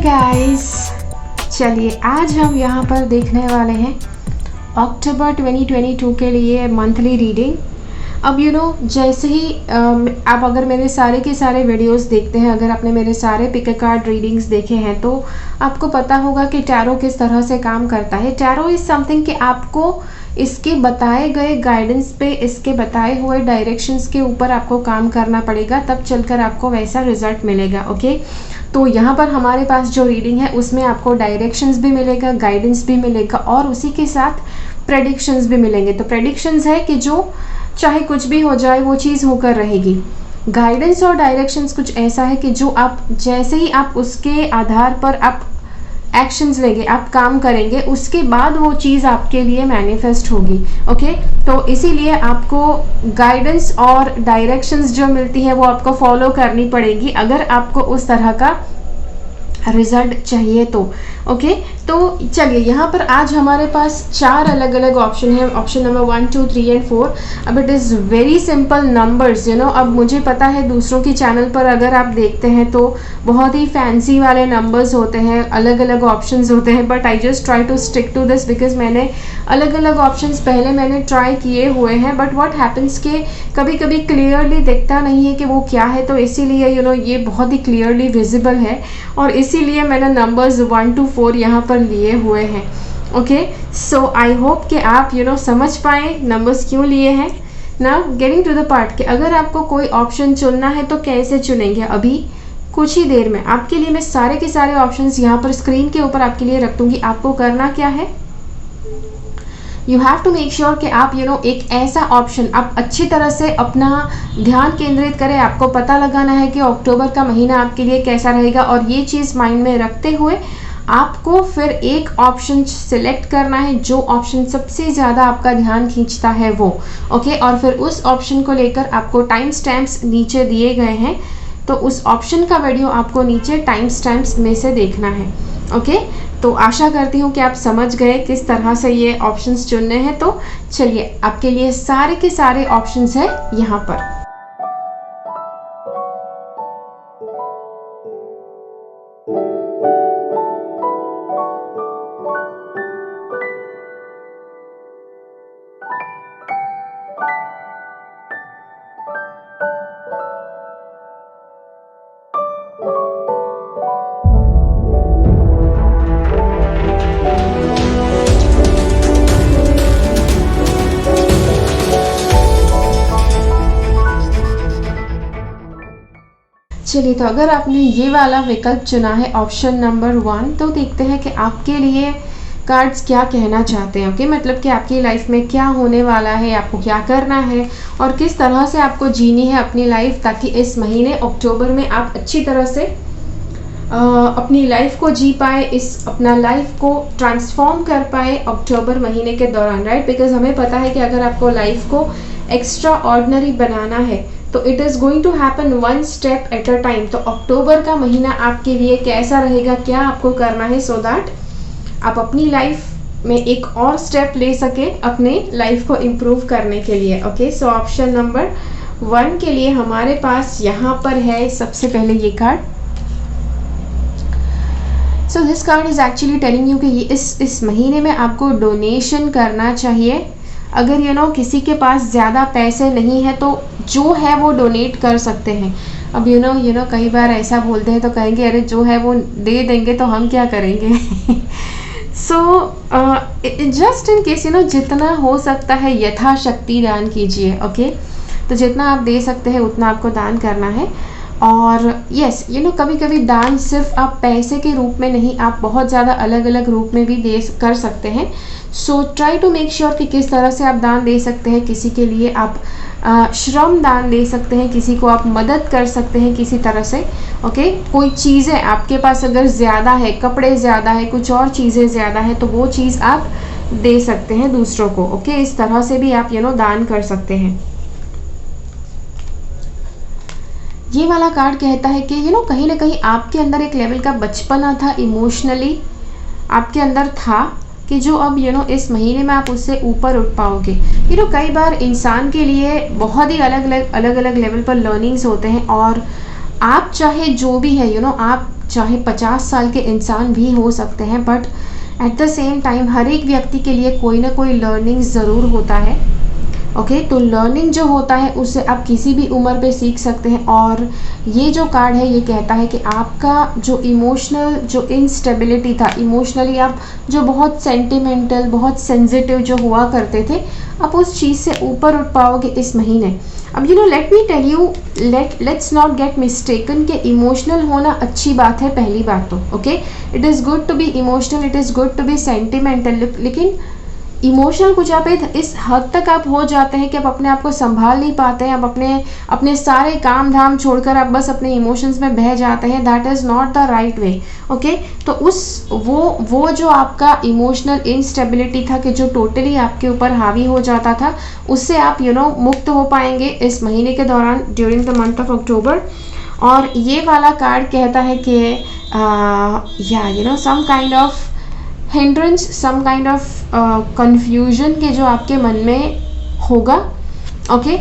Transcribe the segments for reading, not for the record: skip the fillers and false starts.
Guys, चलिए आज हम यहाँ पर देखने वाले हैं अक्टूबर 2022 के लिए मंथली रीडिंग। अब जैसे ही आप अगर मेरे सारे के सारे वीडियोस देखते हैं, अगर आपने मेरे सारे पिक अ कार्ड रीडिंग्स देखे हैं तो आपको पता होगा कि टैरो किस तरह से काम करता है। टैरो इज़ समथिंग कि आपको इसके बताए गए गाइडेंस पे, इसके बताए हुए डायरेक्शंस के ऊपर आपको काम करना पड़ेगा, तब चलकर आपको वैसा रिजल्ट मिलेगा। ओके, तो यहाँ पर हमारे पास जो रीडिंग है उसमें आपको डायरेक्शंस भी मिलेगा, गाइडेंस भी मिलेगा और उसी के साथ प्रेडिक्शंस भी मिलेंगे। तो प्रेडिक्शंस है कि जो चाहे कुछ भी हो जाए वो चीज़ होकर रहेगी। गाइडेंस और डायरेक्शंस कुछ ऐसा है कि जो आप जैसे ही आप उसके आधार पर आप एक्शंस लेंगे, आप काम करेंगे, उसके बाद वो चीज़ आपके लिए मैनिफेस्ट होगी। ओके, तो इसीलिए आपको गाइडेंस और डायरेक्शंस जो मिलती है वो आपको फॉलो करनी पड़ेगी अगर आपको उस तरह का रिजल्ट चाहिए तो। ओके, तो चलिए यहाँ पर आज हमारे पास 4 अलग अलग ऑप्शन है। Option number 1, 2, 3 and 4। अब it is very simple numbers, अब मुझे पता है दूसरों की चैनल पर अगर आप देखते हैं तो बहुत ही फैंसी वाले नंबर्स होते हैं, अलग अलग ऑप्शंस होते हैं, but I just try to stick to this because मैंने अलग अलग ऑप्शंस पहले मैंने ट्राई किए हुए हैं, बट व्हाट हैपन्स के कभी कभी क्लियरली दिखता नहीं है कि वो क्या है, तो इसीलिए ये बहुत ही क्लियरली विजिबल है और इसीलिए मैंने नंबर्स 1 to 4 यहाँ पर लिए हुए हैं। ओके, सो आई होप कि आप समझ पाए नंबर्स क्यों लिए हैं। Now getting to the part कि अगर आपको कोई ऑप्शन चुनना है तो कैसे चुनेंगे। अभी कुछ ही देर में आपके लिए मैं सारे के सारे ऑप्शंस यहाँ पर स्क्रीन के ऊपर आपके लिए रख दूंगी। आपको करना क्या है, you have to make sure कि आप एक ऐसा ऑप्शन आप अच्छी तरह से अपना ध्यान केंद्रित करें। आपको पता लगाना है कि अक्टूबर का महीना आपके लिए कैसा रहेगा और ये चीज़ माइंड में रखते हुए आपको फिर एक ऑप्शन सिलेक्ट करना है जो ऑप्शन सबसे ज़्यादा आपका ध्यान खींचता है वो। ओके, और फिर उस ऑप्शन को लेकर आपको टाइम स्टैम्प्स नीचे दिए गए हैं, तो उस ऑप्शन का वीडियो आपको नीचे टाइम स्टैम्प्स में से देखना है। ओके, तो आशा करती हूँ कि आप समझ गए किस तरह से ये ऑप्शंस चुनने हैं। तो चलिए आपके लिए सारे के सारे ऑप्शंस हैं यहाँ पर। चलिए, तो अगर आपने ये वाला विकल्प चुना है ऑप्शन नंबर 1, तो देखते हैं कि आपके लिए कार्ड्स क्या कहना चाहते हैं। ओके, मतलब कि आपकी लाइफ में क्या होने वाला है, आपको क्या करना है और किस तरह से आपको जीनी है अपनी लाइफ, ताकि इस महीने अक्टूबर में आप अच्छी तरह से अपनी लाइफ को जी पाए, इस अपना लाइफ को ट्रांसफॉर्म कर पाए अक्टूबर महीने के दौरान, राइट। बिकॉज हमें पता है कि अगर आपको लाइफ को एक्स्ट्रा ऑर्डिनरी बनाना है तो it is going to happen 1 step at a time. तो अक्टूबर का महीना आपके लिए कैसा रहेगा, क्या आपको करना है सो दैट आप अपनी लाइफ में एक और स्टेप ले सके अपने लाइफ को इम्प्रूव करने के लिए। ओके, सो ऑप्शन नंबर 1 के लिए हमारे पास यहाँ पर है सबसे पहले ये card. So this card is actually telling you कि ये इस महीने में आपको डोनेशन करना चाहिए। अगर किसी के पास ज़्यादा पैसे नहीं है तो जो है वो डोनेट कर सकते हैं। अब कई बार ऐसा बोलते हैं तो कहेंगे अरे जो है वो दे देंगे तो हम क्या करेंगे। सो जस्ट इन केस जितना हो सकता है यथाशक्ति दान कीजिए। ओके, तो जितना आप दे सकते हैं उतना आपको दान करना है। और यस, कभी कभी दान सिर्फ आप पैसे के रूप में नहीं, आप बहुत ज़्यादा अलग अलग रूप में भी दे कर सकते हैं। So try to make sure कि किस तरह से आप दान दे सकते हैं। किसी के लिए आप श्रम दान दे सकते हैं, किसी को आप मदद कर सकते हैं किसी तरह से। ओके, कोई चीज़ें आपके पास अगर ज़्यादा है, कपड़े ज़्यादा है, कुछ और चीज़ें ज़्यादा है, तो वो चीज़ आप दे सकते हैं दूसरों को। ओके, इस तरह से भी आप दान कर सकते हैं। ये वाला कार्ड कहता है कि कहीं ना कहीं आपके अंदर एक लेवल का बचपना था, इमोशनली आपके अंदर था कि जो अब इस महीने में आप उससे ऊपर उठ पाओगे। कई बार इंसान के लिए बहुत ही अलग अलग लेवल पर लर्निंग्स होते हैं और आप चाहे जो भी है आप चाहे 50 साल के इंसान भी हो सकते हैं, but at the same time हर एक व्यक्ति के लिए कोई ना कोई लर्निंग ज़रूर होता है। ओके, तो लर्निंग जो होता है उससे आप किसी भी उम्र पे सीख सकते हैं। और ये जो कार्ड है ये कहता है कि आपका जो इमोशनल जो इंस्टेबिलिटी था, इमोशनली आप जो बहुत सेंटिमेंटल, बहुत सेंसिटिव जो हुआ करते थे, आप उस चीज़ से ऊपर उठ पाओगे इस महीने। अब let me tell you, let's not get mistaken कि इमोशनल होना अच्छी बात है। पहली बात तो okay, it is good to be emotional, it is good to be sentimental, लेकिन इमोशनल कुछ आप इस हद तक आप हो जाते हैं कि आप अपने आप को संभाल नहीं पाते हैं, आप अपने सारे काम धाम छोड़कर आप बस अपने इमोशंस में बह जाते हैं। That is not the right way. Okay, तो वो जो आपका इमोशनल इंस्टेबिलिटी था कि जो टोटली आपके ऊपर हावी हो जाता था, उससे आप मुक्त हो पाएंगे इस महीने के दौरान, during the month of October. और ये वाला कार्ड कहता है कि some kind of hindrance, some kind of confusion के जो आपके मन में होगा। ओके,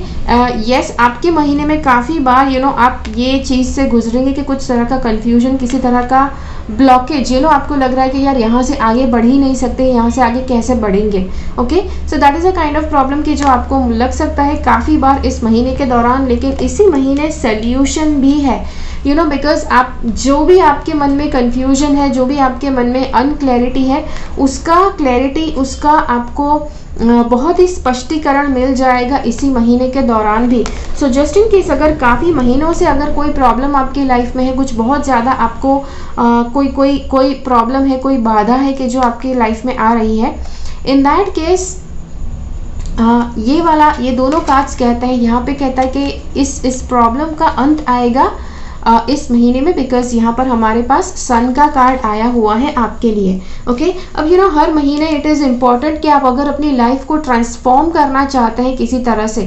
यस, आपके महीने में काफ़ी बार आप ये चीज़ से गुजरेंगे कि कुछ तरह का कन्फ्यूजन, किसी तरह का ब्लॉकेज, आपको लग रहा है कि यार यहाँ से आगे बढ़ ही नहीं सकते, यहाँ से आगे कैसे बढ़ेंगे। Okay, so that is a kind of problem कि जो आपको लग सकता है काफ़ी बार इस महीने के दौरान। लेकिन इसी महीने सोल्यूशन भी है, बिकॉज आप जो भी आपके मन में कन्फ्यूजन है, जो भी आपके मन में अनक्लैरिटी है, उसका आपको बहुत ही स्पष्टीकरण मिल जाएगा इसी महीने के दौरान भी। सो जस्ट इन केस अगर काफ़ी महीनों से अगर कोई प्रॉब्लम आपकी लाइफ में है, कुछ बहुत ज़्यादा आपको कोई प्रॉब्लम है, कोई बाधा है कि जो आपकी लाइफ में आ रही है, इन दैट केस ये दोनों कार्ड्स कहते हैं, यहाँ पे कहता है कि इस प्रॉब्लम का अंत आएगा इस महीने में, बिकॉज यहाँ पर हमारे पास सन का कार्ड आया हुआ है आपके लिए। ओके, अब हर महीने इट इज़ इम्पॉर्टेंट कि आप अगर अपनी लाइफ को ट्रांसफॉर्म करना चाहते हैं किसी तरह से,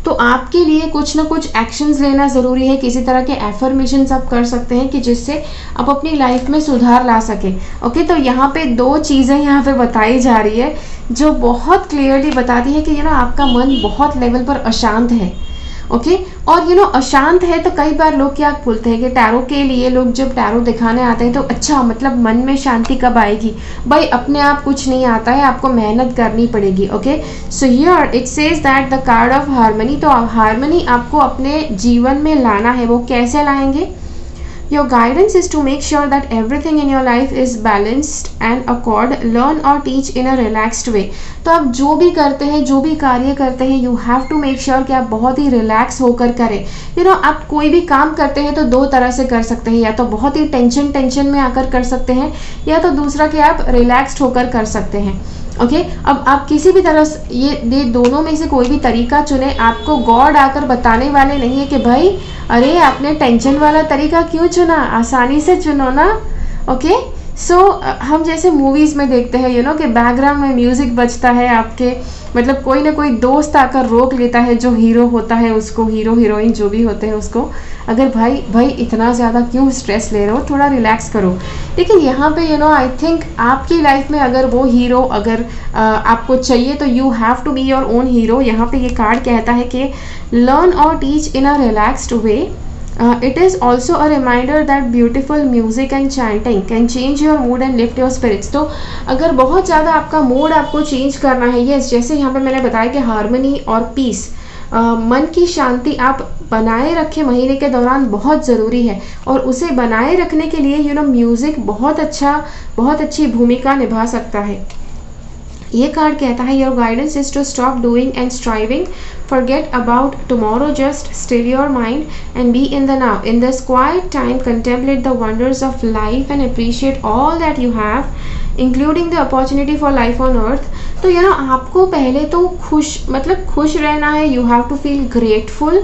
तो आपके लिए कुछ ना कुछ एक्शंस लेना ज़रूरी है। किसी तरह के एफर्मेशंस आप कर सकते हैं कि जिससे आप अपनी लाइफ में सुधार ला सकें। ओके, तो यहाँ पे 2 चीज़ें यहाँ पे बताई जा रही है जो बहुत क्लियरली बताती है कि आपका मन बहुत लेवल पर अशांत है। ओके, और अशांत है तो कई बार लोग क्या बोलते हैं कि टैरो के लिए लोग जब टैरो दिखाने आते हैं तो अच्छा मतलब मन में शांति कब आएगी, भाई अपने आप कुछ नहीं आता है, आपको मेहनत करनी पड़ेगी। Okay, so here it says that the card of harmony, तो हार्मनी आपको अपने जीवन में लाना है। वो कैसे लाएंगे? Your guidance is to make sure that everything in your life is balanced and accord, learn or teach in a relaxed way। तो आप जो भी करते हैं, जो भी कार्य करते हैं, you have to make sure कि आप बहुत ही रिलैक्स होकर करें। आप कोई भी काम करते हैं तो 2 तरह से कर सकते हैं, या तो बहुत ही टेंशन में आकर कर सकते हैं, या तो दूसरा कि आप रिलैक्स्ड होकर कर सकते हैं। ओके, अब आप किसी भी तरह से ये दोनों में से कोई भी तरीका चुने। आपको गॉड आकर बताने वाले नहीं है कि भाई अरे आपने टेंशन वाला तरीका क्यों चुना, आसानी से चुनो ना। ओके, सो हम जैसे मूवीज़ में देखते हैं कि बैकग्राउंड में म्यूज़िक बजता है आपके, मतलब कोई ना कोई दोस्त आकर रोक लेता है जो हीरो होता है उसको, हीरो हीरोइन जो भी होते हैं उसको, अगर भाई इतना ज़्यादा क्यों स्ट्रेस ले रहे हो, थोड़ा रिलैक्स करो। लेकिन यहाँ पे आई थिंक आपकी लाइफ में अगर वो हीरो अगर आपको चाहिए तो you have to be your own hero. यहाँ पे ये कार्ड कहता है कि लर्न और teach in a relaxed way. It is also a reminder that beautiful music and chanting can change your mood and lift your spirits। तो अगर बहुत ज़्यादा आपका मूड आपको चेंज करना है, यस, जैसे यहाँ पे मैंने बताया कि हार्मनी और पीस, मन की शांति आप बनाए रखें महीने के दौरान, बहुत ज़रूरी है। और उसे बनाए रखने के लिए म्यूज़िक बहुत अच्छी भूमिका निभा सकता है। ये कार्ड कहता है your guidance is to stop doing and striving, forget about tomorrow, just still your mind and be in the now. In this quiet time, contemplate the wonders of life and appreciate all that you have, including the opportunity for life on earth। तो आपको पहले तो खुश रहना है। you have to feel grateful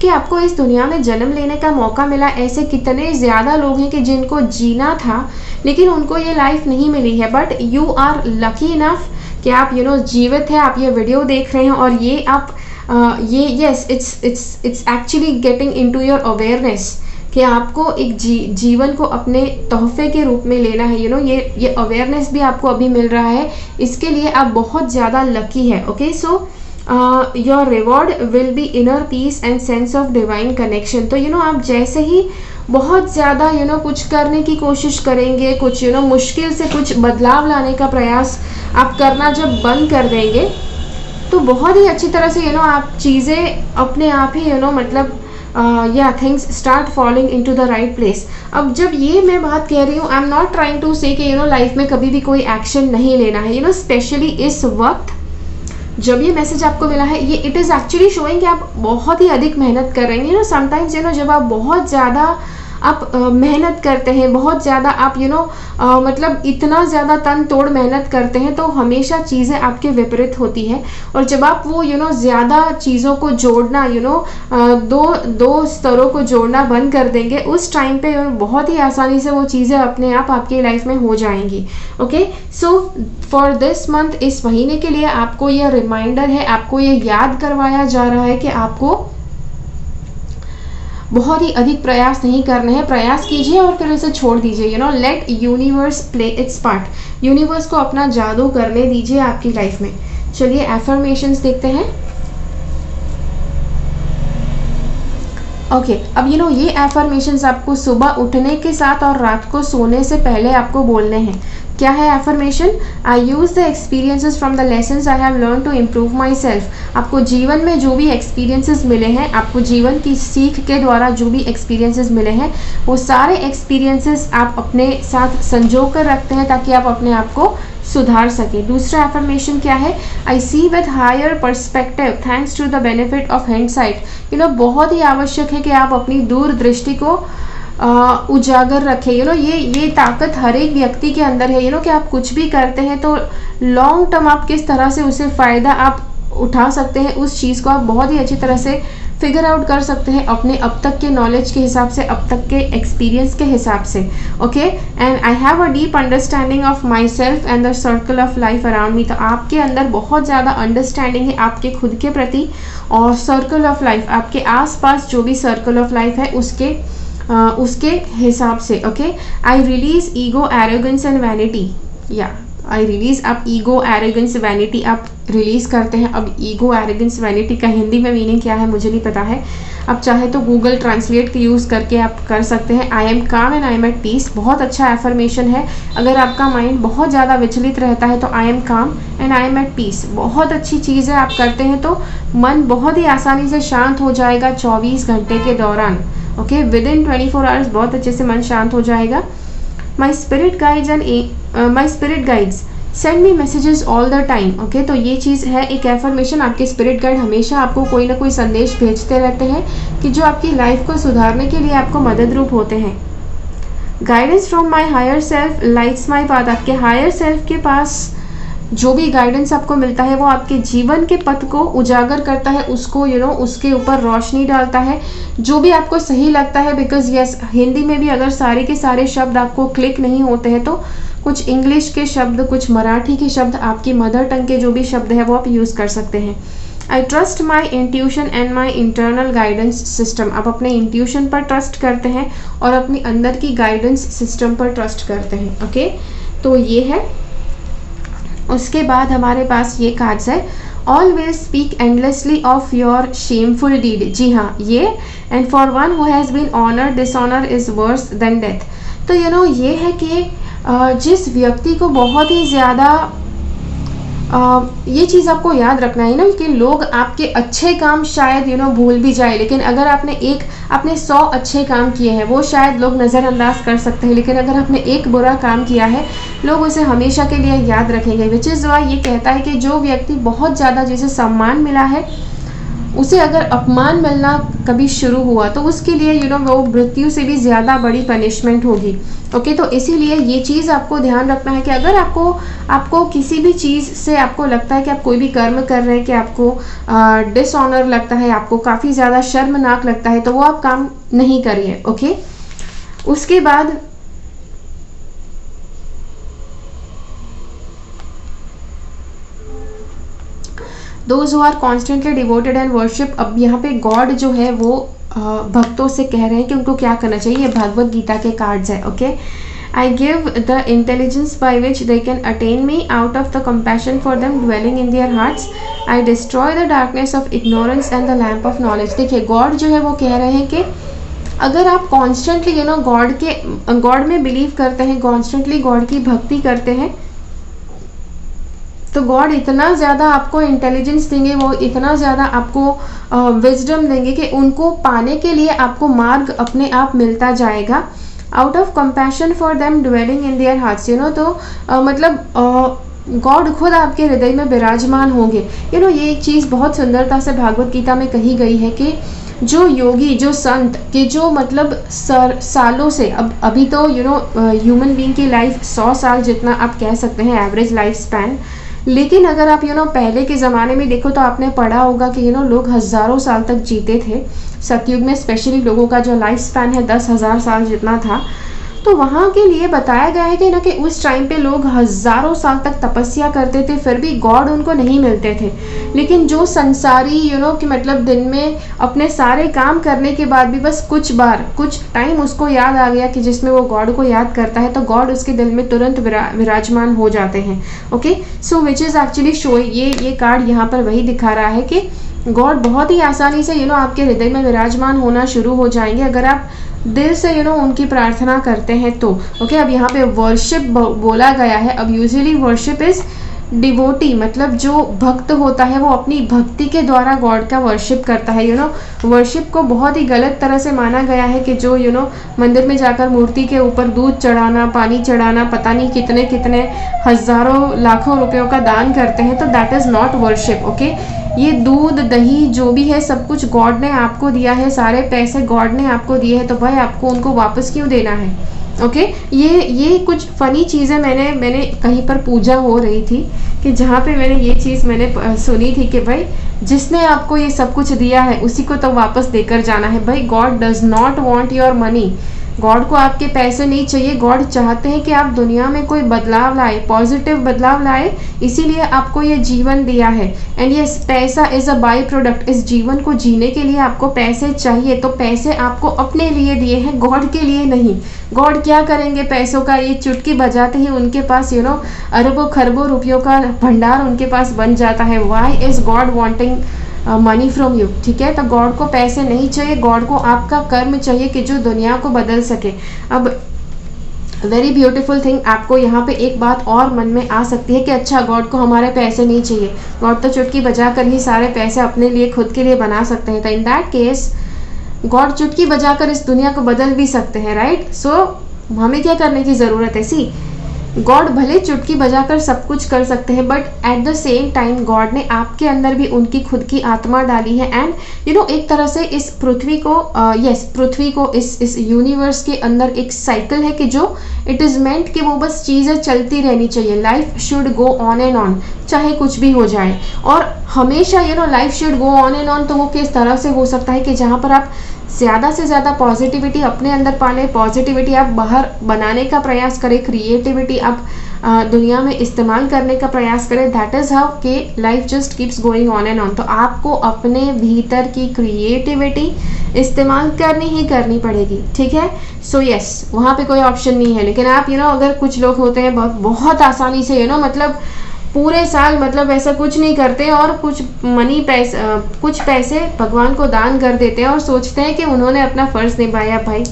कि आपको इस दुनिया में जन्म लेने का मौका मिला। ऐसे कितने ज़्यादा लोग हैं कि जिनको जीना था लेकिन उनको ये लाइफ नहीं मिली है, but you are lucky enough कि आप जीवित है, आप ये वीडियो देख रहे हैं और ये आप yes it's actually getting into your awareness कि आपको एक जीवन को अपने तोहफे के रूप में लेना है। ये अवेयरनेस भी आपको अभी मिल रहा है, इसके लिए आप बहुत ज़्यादा लकी है। Okay, so your reward will be inner peace and sense of divine connection. तो आप जैसे ही बहुत ज़्यादा कुछ करने की कोशिश करेंगे, कुछ मुश्किल से कुछ बदलाव लाने का प्रयास आप करना जब बंद कर देंगे, तो बहुत ही अच्छी तरह से आप चीज़ें अपने आप ही मतलब या things start following into the right place. अब जब ये मैं बात कह रही हूँ, I am not trying to say कि लाइफ में कभी भी कोई एक्शन नहीं लेना है, स्पेशली इस वक्त जब ये मैसेज आपको मिला है, ये इट इज़ एक्चुअली शोइंग कि आप बहुत ही अधिक मेहनत कर रहे हैं। समटाइम्स जब आप बहुत ज़्यादा आप मेहनत करते हैं, बहुत ज़्यादा आप मतलब इतना ज़्यादा तन तोड़ मेहनत करते हैं, तो हमेशा चीज़ें आपके विपरीत होती है। और जब आप वो ज़्यादा चीज़ों को जोड़ना दो स्तरों को जोड़ना बंद कर देंगे, उस टाइम पे बहुत ही आसानी से वो चीज़ें अपने आप आपकी लाइफ में हो जाएंगी। Okay, so for this month, इस महीने के लिए आपको ये रिमाइंडर है, आपको ये याद करवाया जा रहा है कि आपको बहुत ही अधिक प्रयास नहीं करने हैं। प्रयास कीजिए और फिर उसे छोड़ दीजिए। Let universe play its part. Universe को अपना जादू करने दीजिए आपकी लाइफ में। चलिए एफर्मेशंस देखते हैं। ओके, अब ये एफर्मेशंस आपको सुबह उठने के साथ और रात को सोने से पहले आपको बोलने हैं। क्या है affirmation? I use the experiences from the lessons I have learn to improve myself. आपको जीवन में जो भी एक्सपीरियंसेस मिले हैं, आपको जीवन की सीख के द्वारा जो भी एक्सपीरियंसेस मिले हैं, वो सारे एक्सपीरियंसेस आप अपने साथ संजो कर रखते हैं ताकि आप अपने आप को सुधार सके। दूसरा एफर्मेशन क्या है? I see with higher perspective thanks to the benefit of hindsight. बहुत ही आवश्यक है कि आप अपनी दूरदृष्टि को उजागर रखें। ये ताकत हर एक व्यक्ति के अंदर है। कि आप कुछ भी करते हैं तो लॉन्ग टर्म आप किस तरह से उसे फ़ायदा आप उठा सकते हैं, उस चीज़ को आप बहुत ही अच्छी तरह से फिगर आउट कर सकते हैं अपने अब तक के नॉलेज के हिसाब से, अब तक के एक्सपीरियंस के हिसाब से। Okay, and I have a deep understanding of myself and the circle of life around me. तो आपके अंदर बहुत ज़्यादा अंडरस्टैंडिंग है आपके खुद के प्रति और सर्कल ऑफ लाइफ, आपके आसपास जो भी सर्कल ऑफ लाइफ है उसके हिसाब से। Okay, I release ego arrogance and vanity. या आई रिलीज, आप ईगो एरोगेंस वैनिटी आप रिलीज करते हैं। अब ईगो एरोगेंस वैनिटी का हिंदी में मीनिंग क्या है मुझे नहीं पता है, आप चाहे तो गूगल ट्रांसलेट का यूज़ करके आप कर सकते हैं। I am calm and I am at peace, बहुत अच्छा एफर्मेशन है। अगर आपका माइंड बहुत ज़्यादा विचलित रहता है तो I am calm and I am at peace बहुत अच्छी चीज़ है। आप करते हैं तो मन बहुत ही आसानी से शांत हो जाएगा 24 घंटे के दौरान। ओके, विद इन 24 आवर्स बहुत अच्छे से मन शांत हो जाएगा। My spirit guides and my spirit guides send me messages all the time. Okay, तो ये चीज़ है एक एफर्मेशन। आपके स्पिरिट गाइड हमेशा आपको कोई ना कोई संदेश भेजते रहते हैं कि जो आपकी लाइफ को सुधारने के लिए आपको मदद रूप होते हैं। Guidance from my higher self lights my path. आपके हायर सेल्फ के पास जो भी गाइडेंस आपको मिलता है वो आपके जीवन के पथ को उजागर करता है, उसको उसके ऊपर रोशनी डालता है, जो भी आपको सही लगता है। बिकॉज यस, हिंदी में भी अगर सारे के सारे शब्द आपको क्लिक नहीं होते हैं तो कुछ इंग्लिश के शब्द, कुछ मराठी के शब्द, आपकी मदर टंग के जो भी शब्द है वो आप यूज़ कर सकते हैं। I trust my intuition and my internal guidance system. आप अपने इंट्यूशन पर ट्रस्ट करते हैं और अपनी अंदर की गाइडेंस सिस्टम पर ट्रस्ट करते हैं। ओके, तो ये है। उसके बाद हमारे पास ये कार्ड्स है, always speak endlessly of your shameful deed. जी हाँ, ये and for one who has been honour dishonour is worse than death. तो ये है कि जिस व्यक्ति को बहुत ही ज़्यादा ये चीज़ आपको याद रखना है कि लोग आपके अच्छे काम शायद भूल भी जाए, लेकिन अगर आपने 100 अच्छे काम किए हैं वो शायद लोग नज़रअंदाज कर सकते हैं, लेकिन अगर आपने एक बुरा काम किया है लोग उसे हमेशा के लिए याद रखेंगे। विच इज़ वाई ये कहता है कि जो व्यक्ति बहुत ज़्यादा जिसे सम्मान मिला है उसे अगर अपमान मिलना कभी शुरू हुआ तो उसके लिए वो मृत्यु से भी ज़्यादा बड़ी पनिशमेंट होगी। ओके, तो इसीलिए ये चीज़ आपको ध्यान रखना है कि अगर आपको किसी भी चीज़ से आपको लगता है कि आप कोई भी कर्म कर रहे हैं कि आपको डिसऑनर लगता है, आपको काफ़ी ज़्यादा शर्मनाक लगता है, तो वो आप काम नहीं करिए। ओके, उसके बाद those who are constantly devoted and worship. अब यहाँ पे गॉड जो है वो भक्तों से कह रहे हैं कि उनको क्या करना चाहिए। भगवत गीता के कार्ड्स है। Okay, I give the intelligence by which they can attain me out of the compassion for them dwelling in their hearts. I destroy the darkness of ignorance and the lamp of knowledge. देखिए, God जो है वो कह रहे हैं कि अगर आप कॉन्स्टेंटली गॉड में बिलीव करते हैं, कॉन्स्टेंटली गॉड की भक्ति करते हैं, तो गॉड इतना ज़्यादा आपको इंटेलिजेंस देंगे, वो इतना ज़्यादा आपको विजडम देंगे कि उनको पाने के लिए आपको मार्ग अपने आप मिलता जाएगा। Out of compassion for them dwelling in their hearts, मतलब गॉड खुद आपके हृदय में विराजमान होंगे। ये एक चीज़ बहुत सुंदरता से भागवत गीता में कही गई है कि जो योगी, जो संत के जो मतलब सालों से, अभी तो ह्यूमन बीइंग की लाइफ 100 साल जितना आप कह सकते हैं एवरेज लाइफ स्पैन, लेकिन अगर आप पहले के ज़माने में देखो तो आपने पढ़ा होगा कि लोग हज़ारों साल तक जीते थे। सतयुग में स्पेशली लोगों का जो लाइफ स्पैन है 10,000 साल जितना था। तो वहाँ के लिए बताया गया है कि उस टाइम पे लोग हज़ारों साल तक तपस्या करते थे, फिर भी गॉड उनको नहीं मिलते थे। लेकिन जो संसारी कि मतलब दिन में अपने सारे काम करने के बाद भी बस कुछ टाइम उसको याद आ गया कि जिसमें वो गॉड को याद करता है, तो गॉड उसके दिल में तुरंत विराजमान हो जाते हैं। Okay, so which is actually showing, ये कार्ड यहाँ पर वही दिखा रहा है कि गॉड बहुत ही आसानी से आपके हृदय में विराजमान होना शुरू हो जाएंगे अगर आप दिल से उनकी प्रार्थना करते हैं तो। ओके, अब यहाँ पे वर्शिप बोला गया है। अब यूजुअली वर्शिप इज डिवोटी, मतलब जो भक्त होता है वो अपनी भक्ति के द्वारा गॉड का वर्शिप करता है। वर्शिप को बहुत ही गलत तरह से माना गया है कि जो मंदिर में जाकर मूर्ति के ऊपर दूध चढ़ाना, पानी चढ़ाना, पता नहीं कितने कितने हजारों लाखों रुपयों का दान करते हैं, तो that is not worship. Okay, ये दूध दही जो भी है सब कुछ गॉड ने आपको दिया है, सारे पैसे गॉड ने आपको दिए हैं, तो भाई आपको उनको वापस क्यों देना है। ओके, ये कुछ फनी चीज़ें मैंने कहीं पर पूजा हो रही थी कि जहाँ पे मैंने ये चीज़ सुनी थी कि भाई जिसने आपको ये सब कुछ दिया है उसी को तो वापस देकर जाना है। भाई God does not want your money, God को आपके पैसे नहीं चाहिए। गॉड चाहते हैं कि आप दुनिया में कोई बदलाव लाए, पॉजिटिव बदलाव लाए, इसीलिए आपको ये जीवन दिया है। एंड ये पैसा इज़ अ बाई प्रोडक्ट, इस जीवन को जीने के लिए आपको पैसे चाहिए, तो पैसे आपको अपने लिए दिए हैं, गॉड के लिए नहीं। गॉड क्या करेंगे पैसों का, ये चुटकी बजाते ही उनके पास अरबों खरबों रुपयों का भंडार उनके पास बन जाता है। Why is God wanting money from you, ठीक है। तो गॉड को पैसे नहीं चाहिए, गॉड को आपका कर्म चाहिए कि जो दुनिया को बदल सके। अब वेरी ब्यूटीफुल थिंग, आपको यहाँ पे एक बात और मन में आ सकती है कि अच्छा गॉड को हमारे पैसे नहीं चाहिए, गॉड तो चुटकी बजा कर ही सारे पैसे अपने लिए खुद के लिए बना सकते हैं। तो इन दैट केस गॉड चुटकी बजाकर इस दुनिया को बदल भी सकते हैं, राइट। सो हमें क्या करने की ज़रूरत है, सी गॉड भले चुटकी बजाकर सब कुछ कर सकते हैं, but at the same time God ने आपके अंदर भी उनकी खुद की आत्मा डाली है। एंड एक तरह से इस पृथ्वी को इस यूनिवर्स के अंदर एक साइकिल है कि जो इट इज़ मेंट कि वो बस चीज़ें चलती रहनी चाहिए। Life should go on and on, चाहे कुछ भी हो जाए। और हमेशा life should go on and on, तो वो किस तरह से हो सकता है कि जहाँ पर आप ज़्यादा से ज़्यादा पॉजिटिविटी अपने अंदर पालें, पॉजिटिविटी आप बाहर बनाने का प्रयास करें, क्रिएटिविटी आप दुनिया में इस्तेमाल करने का प्रयास करें। दैट इज़ हाउ कि life just keeps going on and on. तो आपको अपने भीतर की क्रिएटिविटी इस्तेमाल करनी ही करनी पड़ेगी, ठीक है। सो यस, वहाँ पे कोई ऑप्शन नहीं है। लेकिन आप अगर कुछ लोग होते हैं बहुत आसानी से मतलब पूरे साल मतलब ऐसा कुछ नहीं करते और कुछ पैसे भगवान को दान कर देते हैं और सोचते हैं कि उन्होंने अपना फर्ज निभाया। भाई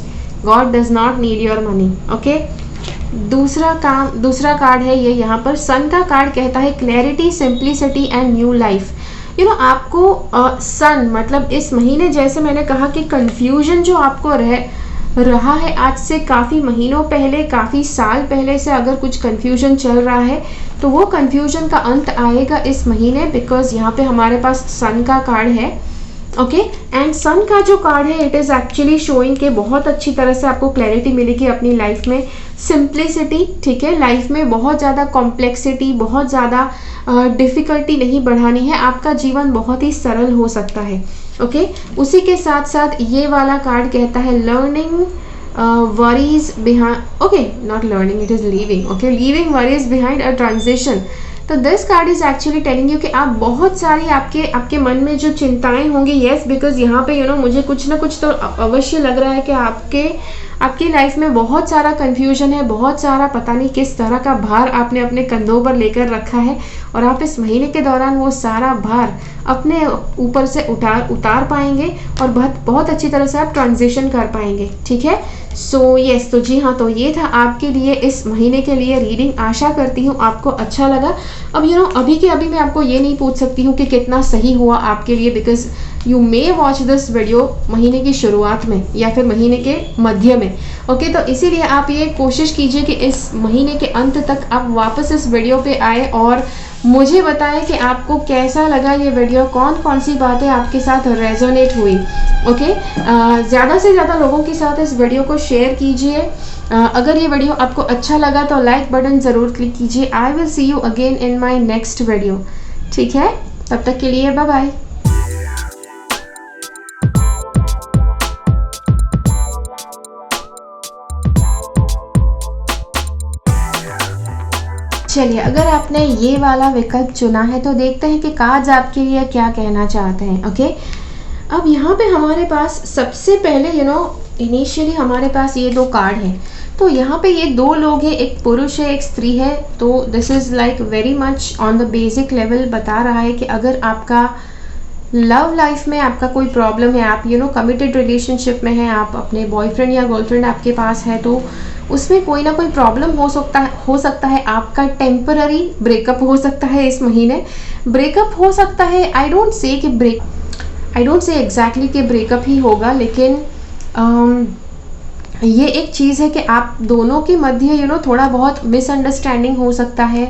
God does not need your money. Okay, दूसरा कार्ड है ये, यहाँ पर सन का कार्ड कहता है clarity, simplicity and new life. आपको सन मतलब इस महीने, जैसे मैंने कहा कि कंफ्यूजन जो आपको रहा है आज से काफ़ी महीनों पहले, काफ़ी साल पहले से अगर कुछ कंफ्यूजन चल रहा है तो वो कंफ्यूजन का अंत आएगा इस महीने, बिकॉज यहाँ पे हमारे पास सन का कार्ड है। ओके, एंड सन का जो कार्ड है इट इज़ एक्चुअली शोइंग के बहुत अच्छी तरह से आपको क्लैरिटी मिलेगी अपनी लाइफ में, सिंप्लिसिटी, ठीक है। लाइफ में बहुत ज़्यादा कॉम्प्लेक्सिटी, बहुत ज़्यादा डिफ़िकल्टी नहीं बढ़ानी है, आपका जीवन बहुत ही सरल हो सकता है। ओके, उसी के साथ साथ ये वाला कार्ड कहता है learning worries behind, okay not learning, it is leaving. Okay, leaving worries behind a transition. तो this card is actually telling you कि आप बहुत सारी आपके मन में जो चिंताएं होंगी, यस, बिकॉज यहाँ पे मुझे कुछ ना कुछ तो अवश्य लग रहा है कि आपकी लाइफ में बहुत सारा कंफ्यूजन है, बहुत सारा पता नहीं किस तरह का भार आपने अपने कंधों पर लेकर रखा है, और आप इस महीने के दौरान वो सारा भार अपने ऊपर से उतार पाएंगे और बहुत अच्छी तरह से आप ट्रांजिशन कर पाएंगे। ठीक है, सो यस, तो जी हाँ, तो ये था आपके लिए इस महीने के लिए रीडिंग। आशा करती हूँ आपको अच्छा लगा। अब अभी के अभी मैं आपको ये नहीं पूछ सकती हूँ कि कितना सही हुआ आपके लिए, because you may watch this video महीने की शुरुआत में या फिर महीने के मध्य में। ओके, तो इसीलिए आप ये कोशिश कीजिए कि इस महीने के अंत तक आप वापस इस वीडियो पे आए और मुझे बताएं कि आपको कैसा लगा ये वीडियो, कौन कौन सी बातें आपके साथ रेजोनेट हुई। ओके, ज़्यादा से ज़्यादा लोगों के साथ इस वीडियो को शेयर कीजिए। अगर ये वीडियो आपको अच्छा लगा तो लाइक बटन ज़रूर क्लिक कीजिए। I will see you again in my next video. ठीक है, तब तक के लिए बाय बाय। चलिए, अगर आपने ये वाला विकल्प चुना है तो देखते हैं कि कार्ड्स आपके लिए क्या कहना चाहते हैं। ओके, अब यहाँ पे हमारे पास सबसे पहले इनिशियली हमारे पास ये 2 कार्ड हैं। तो यहाँ पे ये 2 लोग हैं, एक पुरुष है एक स्त्री है। तो this is like very much on the basic level बता रहा है कि अगर आपका लव लाइफ में आपका कोई प्रॉब्लम है, आप कमिटेड रिलेशनशिप में हैं, आप अपने बॉयफ्रेंड या गर्लफ्रेंड आपके पास है, तो उसमें कोई ना कोई प्रॉब्लम हो सकता है। आपका टेम्पररी ब्रेकअप हो सकता है, इस महीने ब्रेकअप हो सकता है। आई डोंट से एग्जैक्टली कि ब्रेकअप ही होगा, लेकिन ये एक चीज़ है कि आप दोनों के मध्य थोड़ा बहुत मिसअंडरस्टैंडिंग हो सकता है,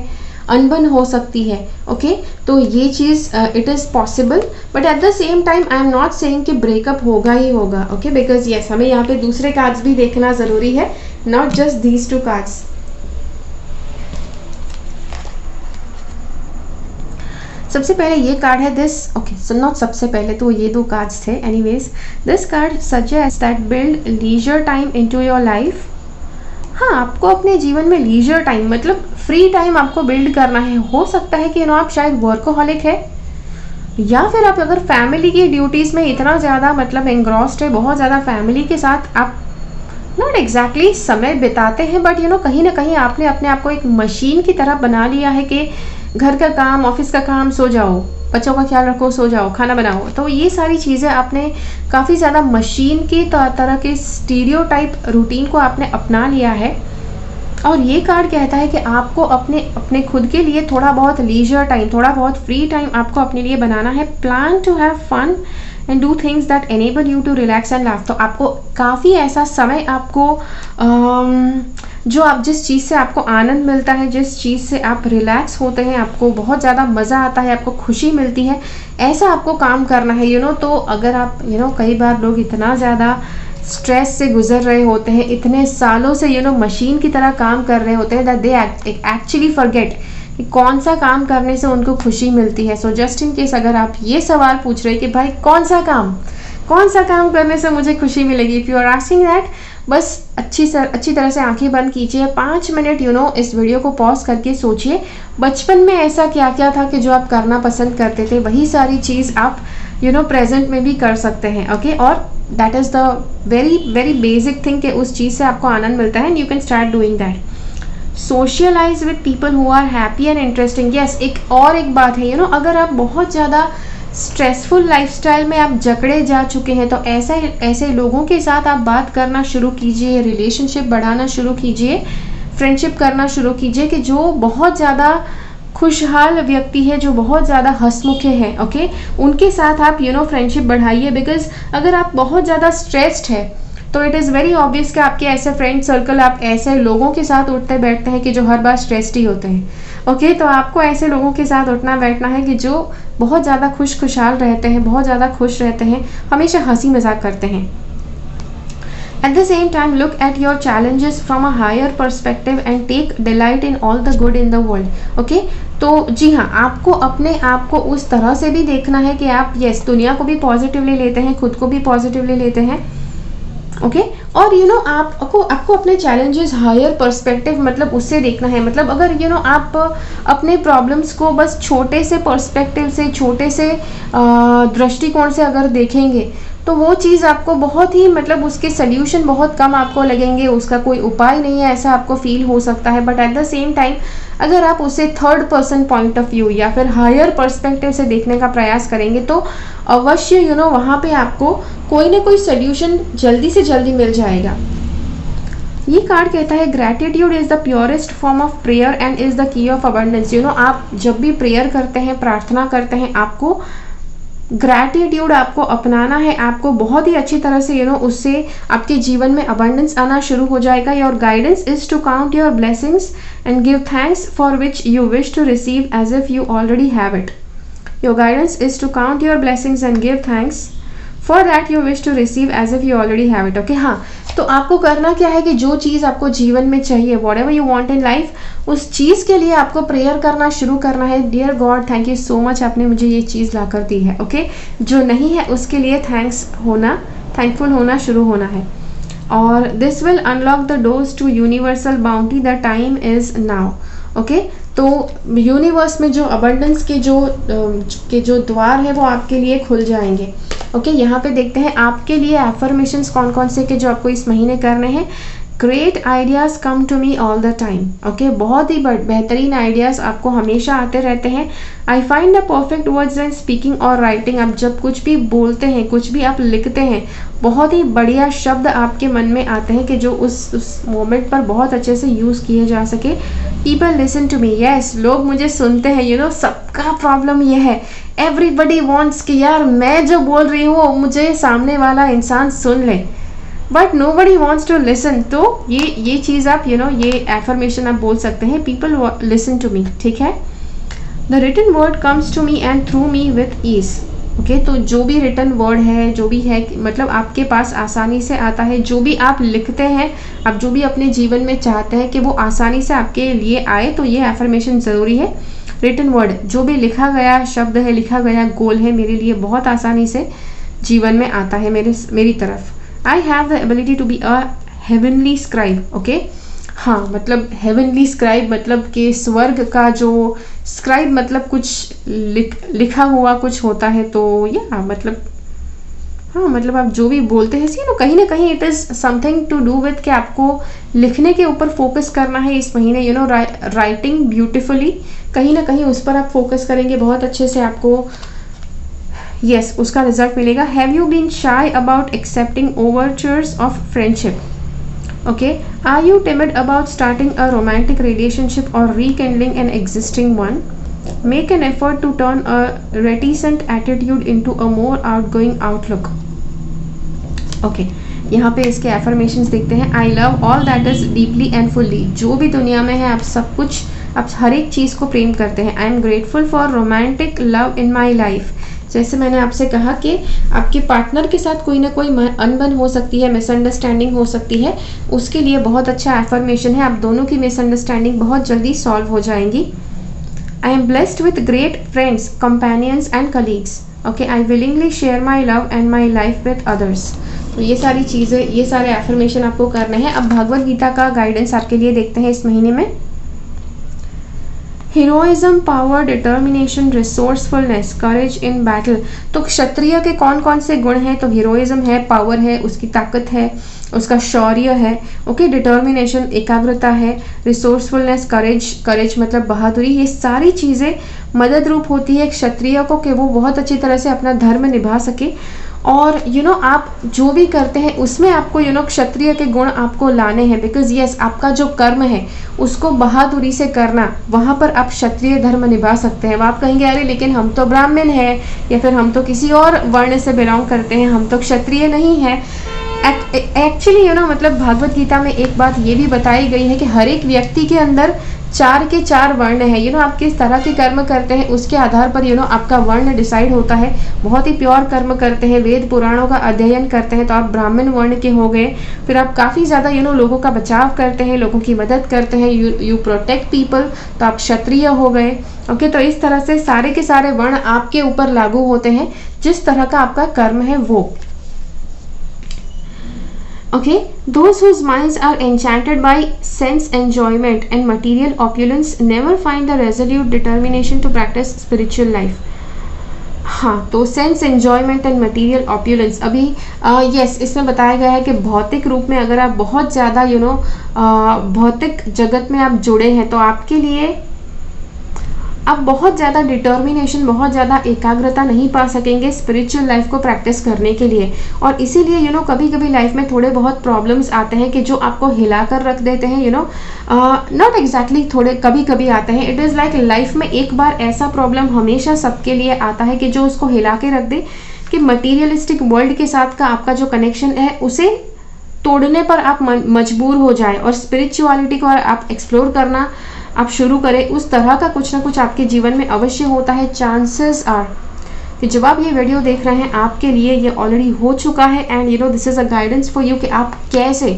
अनबन हो सकती है। ओके, तो ये चीज़ it is possible, but at the same time I am not saying कि ब्रेकअप होगा ही होगा। ओके, बिकॉज यस, हमें यहाँ पे दूसरे कार्ड्स भी देखना ज़रूरी है, नॉट जस्ट दीज 2 कार्ड्स। सबसे पहले ये कार्ड है दिस। ओके, सो नॉट सबसे पहले, तो ये 2 कार्ड्स थे। Anyways, this card suggest that build leisure time into your life. हाँ, आपको अपने जीवन में लीजर टाइम मतलब फ्री टाइम आपको बिल्ड करना है। हो सकता है कि आप शायद वर्कोहॉलिक है, या फिर आप अगर फैमिली की ड्यूटीज़ में इतना ज़्यादा मतलब एंग्रॉस्ड है, बहुत ज़्यादा फैमिली के साथ आप नॉट एग्जैक्टली समय बिताते हैं, बट कहीं ना कहीं आपने अपने आप को एक मशीन की तरह बना लिया है कि घर का काम, ऑफिस का काम, सो जाओ, बच्चों का ख्याल रखो, सो जाओ, खाना बनाओ। तो ये सारी चीज़ें आपने काफ़ी ज़्यादा मशीन की तरह के स्टीरियोटाइप रूटीन को आपने अपना लिया है। और ये कार्ड कहता है कि आपको अपने खुद के लिए थोड़ा बहुत लीजर टाइम, थोड़ा बहुत फ्री टाइम आपको अपने लिए बनाना है। Plan to have fun and do things that enable you to relax and laugh. तो आपको काफ़ी ऐसा समय आपको जो आप जिस चीज़ से आपको आनंद मिलता है, जिस चीज़ से आप रिलैक्स होते हैं, आपको बहुत ज़्यादा मज़ा आता है, आपको खुशी मिलती है, ऐसा आपको काम करना है। तो अगर आप कई बार लोग इतना ज़्यादा स्ट्रेस से गुजर रहे होते हैं, इतने सालों से मशीन की तरह काम कर रहे होते हैं, दैट दे एक्चुअली फॉरगेट कि कौन सा काम करने से उनको खुशी मिलती है। सो जस्ट इन केस अगर आप ये सवाल पूछ रहे हैं कि भाई कौन सा काम करने से मुझे खुशी मिलेगी, if you are asking that, बस अच्छी तरह से आंखें बंद कीजिए, 5 मिनट इस वीडियो को पॉज करके सोचिए बचपन में ऐसा क्या क्या था कि जो आप करना पसंद करते थे, वही सारी चीज़ आप प्रेजेंट में भी कर सकते हैं। ओके, और that is the very very basic thing कि उस चीज़ से आपको आनंद मिलता है, and you can start doing that. Socialize with people who are happy and interesting. Yes, एक बात है, अगर आप बहुत ज़्यादा स्ट्रेसफुल लाइफस्टाइल में आप जकड़े जा चुके हैं, तो ऐसे लोगों के साथ आप बात करना शुरू कीजिए, रिलेशनशिप बढ़ाना शुरू कीजिए, फ्रेंडशिप करना शुरू कीजिए कि जो बहुत ज़्यादा खुशहाल व्यक्ति है, जो बहुत ज़्यादा हंसमुखे हैं। ओके, उनके साथ आप फ्रेंडशिप बढ़ाइए, बिकॉज अगर आप बहुत ज़्यादा स्ट्रेस्ड है तो इट इज़ वेरी ऑब्वियस कि आपके ऐसे फ्रेंड सर्कल, आप ऐसे लोगों के साथ उठते बैठते हैं कि जो हर बार स्ट्रेस्ड ही होते हैं। ओके, तो आपको ऐसे लोगों के साथ उठना बैठना है कि जो बहुत ज़्यादा खुशहाल रहते हैं, बहुत ज़्यादा खुश रहते हैं, हमेशा हंसी मजाक करते हैं। At the same time, look at your challenges from a higher perspective and take delight in all the good in the world. Okay? तो जी हाँ, आपको अपने आप को उस तरह से भी देखना है कि आप दुनिया को भी पॉजिटिवली लेते हैं, खुद को भी पॉजिटिवली लेते हैं। ओके, और आपको आपको अपने चैलेंजेस हायर पर्सपेक्टिव मतलब उससे देखना है। मतलब अगर आप अपने प्रॉब्लम्स को बस छोटे से पर्सपेक्टिव से, छोटे से दृष्टिकोण से अगर देखेंगे तो वो चीज़ आपको बहुत ही मतलब उसके सल्यूशन बहुत कम आपको लगेंगे, उसका कोई उपाय नहीं है ऐसा आपको फील हो सकता है। But at the same time अगर आप उसे third person point of view या फिर हायर पर्सपेक्टिव से देखने का प्रयास करेंगे तो अवश्य वहाँ पे आपको कोई ना कोई सल्यूशन जल्दी से जल्दी मिल जाएगा। ये कार्ड कहता है gratitude is the purest form of prayer and is the key of abundance. आप जब भी प्रेयर करते हैं, प्रार्थना करते हैं, आपको ग्रैटिट्यूड आपको अपनाना है, आपको बहुत ही अच्छी तरह से उससे आपके जीवन में अबंडेंस आना शुरू हो जाएगा। Your guidance is to count your blessings and give thanks for which you wish to receive as if you already have it. Your guidance is to count your blessings and give thanks for that you wish to receive as if you already have it. Okay, हाँ, तो आपको करना क्या है कि जो चीज़ आपको जीवन में चाहिए, what ever you want in life, उस चीज़ के लिए आपको प्रेयर करना शुरू करना है। Dear God, thank you so much, आपने मुझे ये चीज़ ला कर दी है। ओके, जो नहीं है उसके लिए थैंकफुल होना शुरू होना है। और this will unlock the doors to universal bounty, the time is now. Okay, तो यूनिवर्स में जो अबंडेंस के जो द्वार है वो आपके लिए खुल जाएंगे। ओके, यहाँ पे देखते हैं आपके लिए एफर्मेशंस कौन कौन से के जो आपको इस महीने करने हैं। Great ideas come to me all the time. Okay, बहुत ही बेहतरीन आइडियाज़ आपको हमेशा आते रहते हैं। I find the perfect words in speaking और राइटिंग। आप जब कुछ भी बोलते हैं, कुछ भी आप लिखते हैं, बहुत ही बढ़िया शब्द आपके मन में आते हैं कि जो उस मोमेंट पर बहुत अच्छे से यूज़ किए जा सके। People listen to me, yes, लोग मुझे सुनते हैं। सबका प्रॉब्लम ये है, एवरीबडी वॉन्ट्स कि यार मैं जो बोल रही हूँ मुझे सामने वाला इंसान सुन ले, but nobody wants to listen. तो ये चीज़ आप ये एफर्मेशन आप बोल सकते हैं, पीपल लिसन टू मी। ठीक है, the written word comes to me and through me with ease. Okay, तो जो भी रिटन वर्ड है, जो भी है, मतलब आपके पास आसानी से आता है। जो भी आप लिखते हैं, आप जो भी अपने जीवन में चाहते हैं कि वो आसानी से आपके लिए आए, तो ये एफर्मेशन ज़रूरी है। रिटन वर्ड, जो भी लिखा गया शब्द है, लिखा गया गोल है, मेरे लिए बहुत आसानी से जीवन में आता है मेरी तरफ। I have the ability to be a heavenly scribe. Okay, हाँ, मतलब हेवनली स्क्राइब मतलब कि स्वर्ग का जो स्क्राइब मतलब कुछ लिखा हुआ कुछ होता है। तो या मतलब हाँ, मतलब आप जो भी बोलते हैं कहीं ना कहीं it is something to do with कि आपको लिखने के ऊपर फोकस करना है इस महीने। राइटिंग ब्यूटिफुली, कहीं ना कहीं उस पर आप फोकस करेंगे, बहुत अच्छे से आपको यस उसका रिजल्ट मिलेगा। Have you been shy about accepting overtures of friendship? Okay, are you timid about starting a romantic relationship or rekindling an existing one? Make an effort to turn a reticent attitude into a more outgoing outlook. Okay, यहाँ पे इसके affirmations देखते हैं। I love all that is deeply and fully. जो भी दुनिया में है, आप सब कुछ, आप हर एक चीज़ को प्रेम करते हैं। I am grateful for romantic love in my life. जैसे मैंने आपसे कहा कि आपके पार्टनर के साथ कोई ना कोई अनबन हो सकती है, मिसअंडरस्टैंडिंग हो सकती है, उसके लिए बहुत अच्छा एफर्मेशन है। आप दोनों की मिसअंडरस्टैंडिंग बहुत जल्दी सॉल्व हो जाएंगी। I am blessed with great friends, companions and colleagues. Okay, I willingly share my love and my life with others. तो ये सारी चीज़ें, ये सारे एफर्मेशन आपको करने हैं। अब भगवद गीता का गाइडेंस आपके लिए देखते हैं इस महीने में। हीरोइज्म, पावर, डिटर्मिनेशन, रिसोर्सफुलनेस, करेज इन बैटल। तो क्षत्रिय के कौन कौन से गुण हैं? तो हीरोइज्म है, पावर है, उसकी ताकत है, उसका शौर्य है। ओके, डिटर्मिनेशन एकाग्रता है, रिसोर्सफुलनेस करेज मतलब बहादुरी। ये सारी चीज़ें मदद रूप होती है क्षत्रिय को कि वो बहुत अच्छी तरह से अपना धर्म निभा सके। और आप जो भी करते हैं उसमें आपको क्षत्रिय के गुण आपको लाने हैं। बिकॉज यस, आपका जो कर्म है उसको बहादुरी से करना, वहाँ पर आप क्षत्रिय धर्म निभा सकते हैं। आप कहेंगे अरे लेकिन हम तो ब्राह्मण हैं, या फिर हम तो किसी और वर्ण से बिलोंग करते हैं, हम तो क्षत्रिय नहीं है। एक्चुअली मतलब भागवत गीता में एक बात ये भी बताई गई है कि हर एक व्यक्ति के अंदर 4 के 4 वर्ण है। आप किस तरह के कर्म करते हैं उसके आधार पर आपका वर्ण डिसाइड होता है। बहुत ही प्योर कर्म करते हैं, वेद पुराणों का अध्ययन करते हैं, तो आप ब्राह्मण वर्ण के हो गए। फिर आप काफ़ी ज़्यादा लोगों का बचाव करते हैं, लोगों की मदद करते हैं, यू प्रोटेक्ट पीपल, तो आप क्षत्रिय हो गए। ओके, तो इस तरह से सारे के सारे वर्ण आपके ऊपर लागू होते हैं, जिस तरह का आपका कर्म है वो। Okay, those whose minds are enchanted by sense enjoyment and material opulence never find the resolute determination to practice spiritual life. हाँ, तो sense enjoyment and material opulence अभी यस इसमें बताया गया है कि भौतिक रूप में अगर आप बहुत ज़्यादा भौतिक जगत में आप जुड़े हैं तो आपके लिए आप बहुत ज़्यादा डिटर्मिनेशन, बहुत ज़्यादा एकाग्रता नहीं पा सकेंगे स्पिरिचुअल लाइफ को प्रैक्टिस करने के लिए। और इसीलिए कभी कभी लाइफ में थोड़े बहुत प्रॉब्लम्स आते हैं कि जो आपको हिला कर रख देते हैं, नॉट एग्जैक्टली थोड़े कभी कभी आते हैं। इट इज़ लाइक लाइफ में एक बार ऐसा प्रॉब्लम हमेशा सबके लिए आता है कि जो उसको हिला के रख दे कि मटीरियलिस्टिक वर्ल्ड के साथ का आपका जो कनेक्शन है उसे तोड़ने पर आप मजबूर हो जाए और स्पिरिचुअलिटी को आप एक्सप्लोर करना आप शुरू करें। उस तरह का कुछ ना कुछ आपके जीवन में अवश्य होता है। चांसेस आर कि जब आप ये वीडियो देख रहे हैं आपके लिए ये ऑलरेडी हो चुका है। And this is a guidance for you कि आप कैसे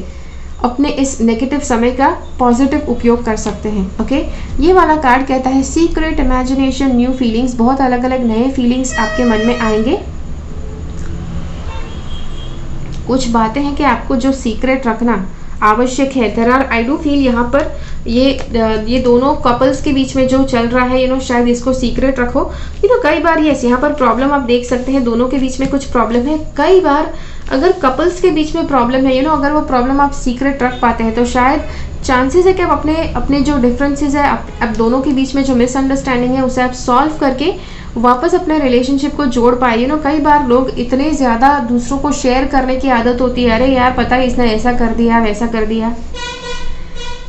अपने इस नेगेटिव समय का पॉजिटिव उपयोग कर सकते हैं। ओके, ये वाला कार्ड कहता है सीक्रेट इमेजिनेशन, न्यू फीलिंग्स। बहुत अलग अलग नए फीलिंग्स आपके मन में आएंगे। कुछ बातें हैं कि आपको जो सीक्रेट रखना आवश्यक है। There are, I do feel यहाँ पर ये दोनों कपल्स के बीच में जो चल रहा है, शायद इसको सीक्रेट रखो। कई बार यस यहाँ पर प्रॉब्लम आप देख सकते हैं, दोनों के बीच में कुछ प्रॉब्लम है। कई बार अगर कपल्स के बीच में प्रॉब्लम है, अगर वो प्रॉब्लम आप सीक्रेट रख पाते हैं तो शायद चांसेस है कि आप अपने जो डिफरेंसेस है, आप दोनों के बीच में जो मिसअंडरस्टैंडिंग है उसे आप सॉल्व करके वापस अपने रिलेशनशिप को जोड़ पाए। कई बार लोग इतने ज़्यादा दूसरों को शेयर करने की आदत होती है, अरे यार पता है इसने ऐसा कर दिया वैसा कर दिया।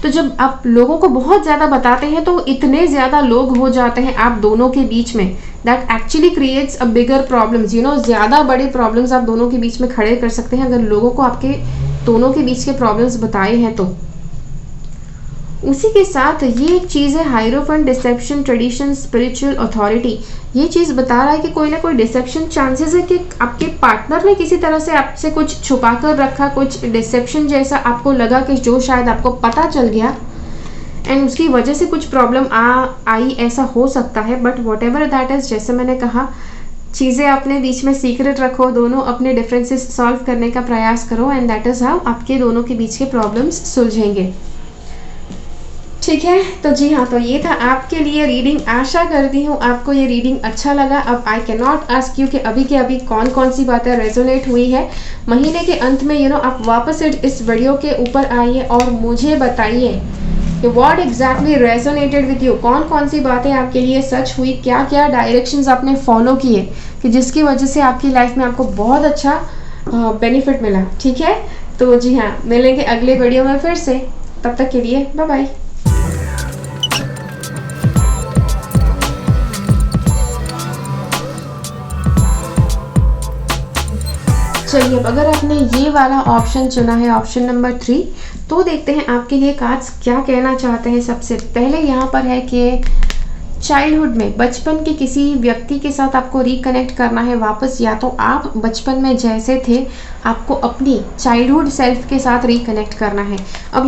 तो जब आप लोगों को बहुत ज़्यादा बताते हैं तो इतने ज़्यादा लोग हो जाते हैं आप दोनों के बीच में, that actually creates a bigger problems. ज़्यादा बड़े प्रॉब्लम्स आप दोनों के बीच में खड़े कर सकते हैं अगर लोगों को आपके दोनों के बीच के प्रॉब्लम्स बताए हैं तो। उसी के साथ ये एक चीज़ है hierophant, deception, tradition, spiritual authority. ये चीज़ बता रहा है कि कोई ना कोई डिसेप्शन चांसेस है कि आपके पार्टनर ने किसी तरह से आपसे कुछ छुपा कर रखा, कुछ डिसेप्शन जैसा आपको लगा कि जो शायद आपको पता चल गया एंड उसकी वजह से कुछ प्रॉब्लम आई, ऐसा हो सकता है। But what ever that is, जैसे मैंने कहा, चीज़ें अपने बीच में सीक्रेट रखो, दोनों अपने डिफरेंसेस सॉल्व करने का प्रयास करो एंड दैट इज़ हाउ आपके दोनों के बीच के प्रॉब्लम्स सुलझेंगे। ठीक है, तो जी हाँ, तो ये था आपके लिए रीडिंग। आशा करती हूँ आपको ये रीडिंग अच्छा लगा। अब I can not ask you कि अभी के अभी कौन कौन सी बातें रेजोनेट हुई है। महीने के अंत में आप वापस इस वीडियो के ऊपर आइए और मुझे बताइए कि what exactly resonated with you, कौन कौन सी बातें आपके लिए सच हुई, क्या क्या डायरेक्शंस आपने फॉलो किए कि जिसकी वजह से आपकी लाइफ में आपको बहुत अच्छा बेनिफिट मिला। ठीक है, तो जी हाँ, मिलेंगे अगले वीडियो में फिर से। तब तक के लिए बाय बाय। चलिए, अब अगर आपने ये वाला ऑप्शन चुना है, ऑप्शन नंबर 3, तो देखते हैं आपके लिए कार्ड्स क्या कहना चाहते हैं। सबसे पहले यहाँ पर है कि चाइल्डहुड में, बचपन के किसी व्यक्ति के साथ आपको रिकनेक्ट करना है वापस, या तो आप बचपन में जैसे थे आपको अपनी चाइल्डहुड सेल्फ के साथ रिकनेक्ट करना है। अब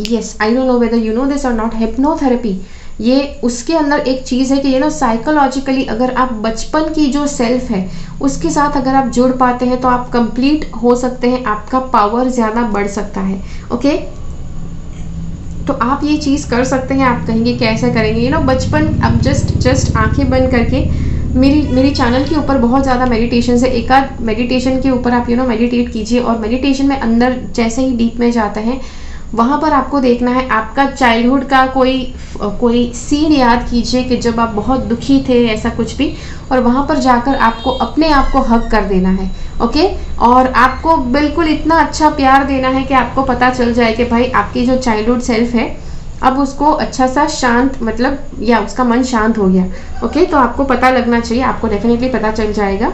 yes, I don't know whether you know this और नॉट, हिप्नोथेरेपी ये उसके अंदर एक चीज़ है कि साइकोलॉजिकली अगर आप बचपन की जो सेल्फ है उसके साथ अगर आप जुड़ पाते हैं तो आप कंप्लीट हो सकते हैं, आपका पावर ज़्यादा बढ़ सकता है। ओके, तो आप ये चीज़ कर सकते हैं। आप कहेंगे कैसे करेंगे, बचपन, अब जस्ट आंखें बंद करके मेरी चैनल के ऊपर बहुत ज़्यादा मेडिटेशन है, एक आध मेडिटेशन के ऊपर आप मेडिटेट कीजिए और मेडिटेशन में अंदर जैसे ही डीप में जाते हैं वहाँ पर आपको देखना है आपका चाइल्डहुड का कोई सीन याद कीजिए कि जब आप बहुत दुखी थे, ऐसा कुछ भी, और वहाँ पर जाकर आपको अपने आप को हग कर देना है। ओके, और आपको बिल्कुल इतना अच्छा प्यार देना है कि आपको पता चल जाए कि भाई आपकी जो चाइल्डहुड सेल्फ है अब उसको अच्छा सा शांत, मतलब या उसका मन शांत हो गया। ओके, तो आपको पता लगना चाहिए, आपको डेफिनेटली पता चल जाएगा।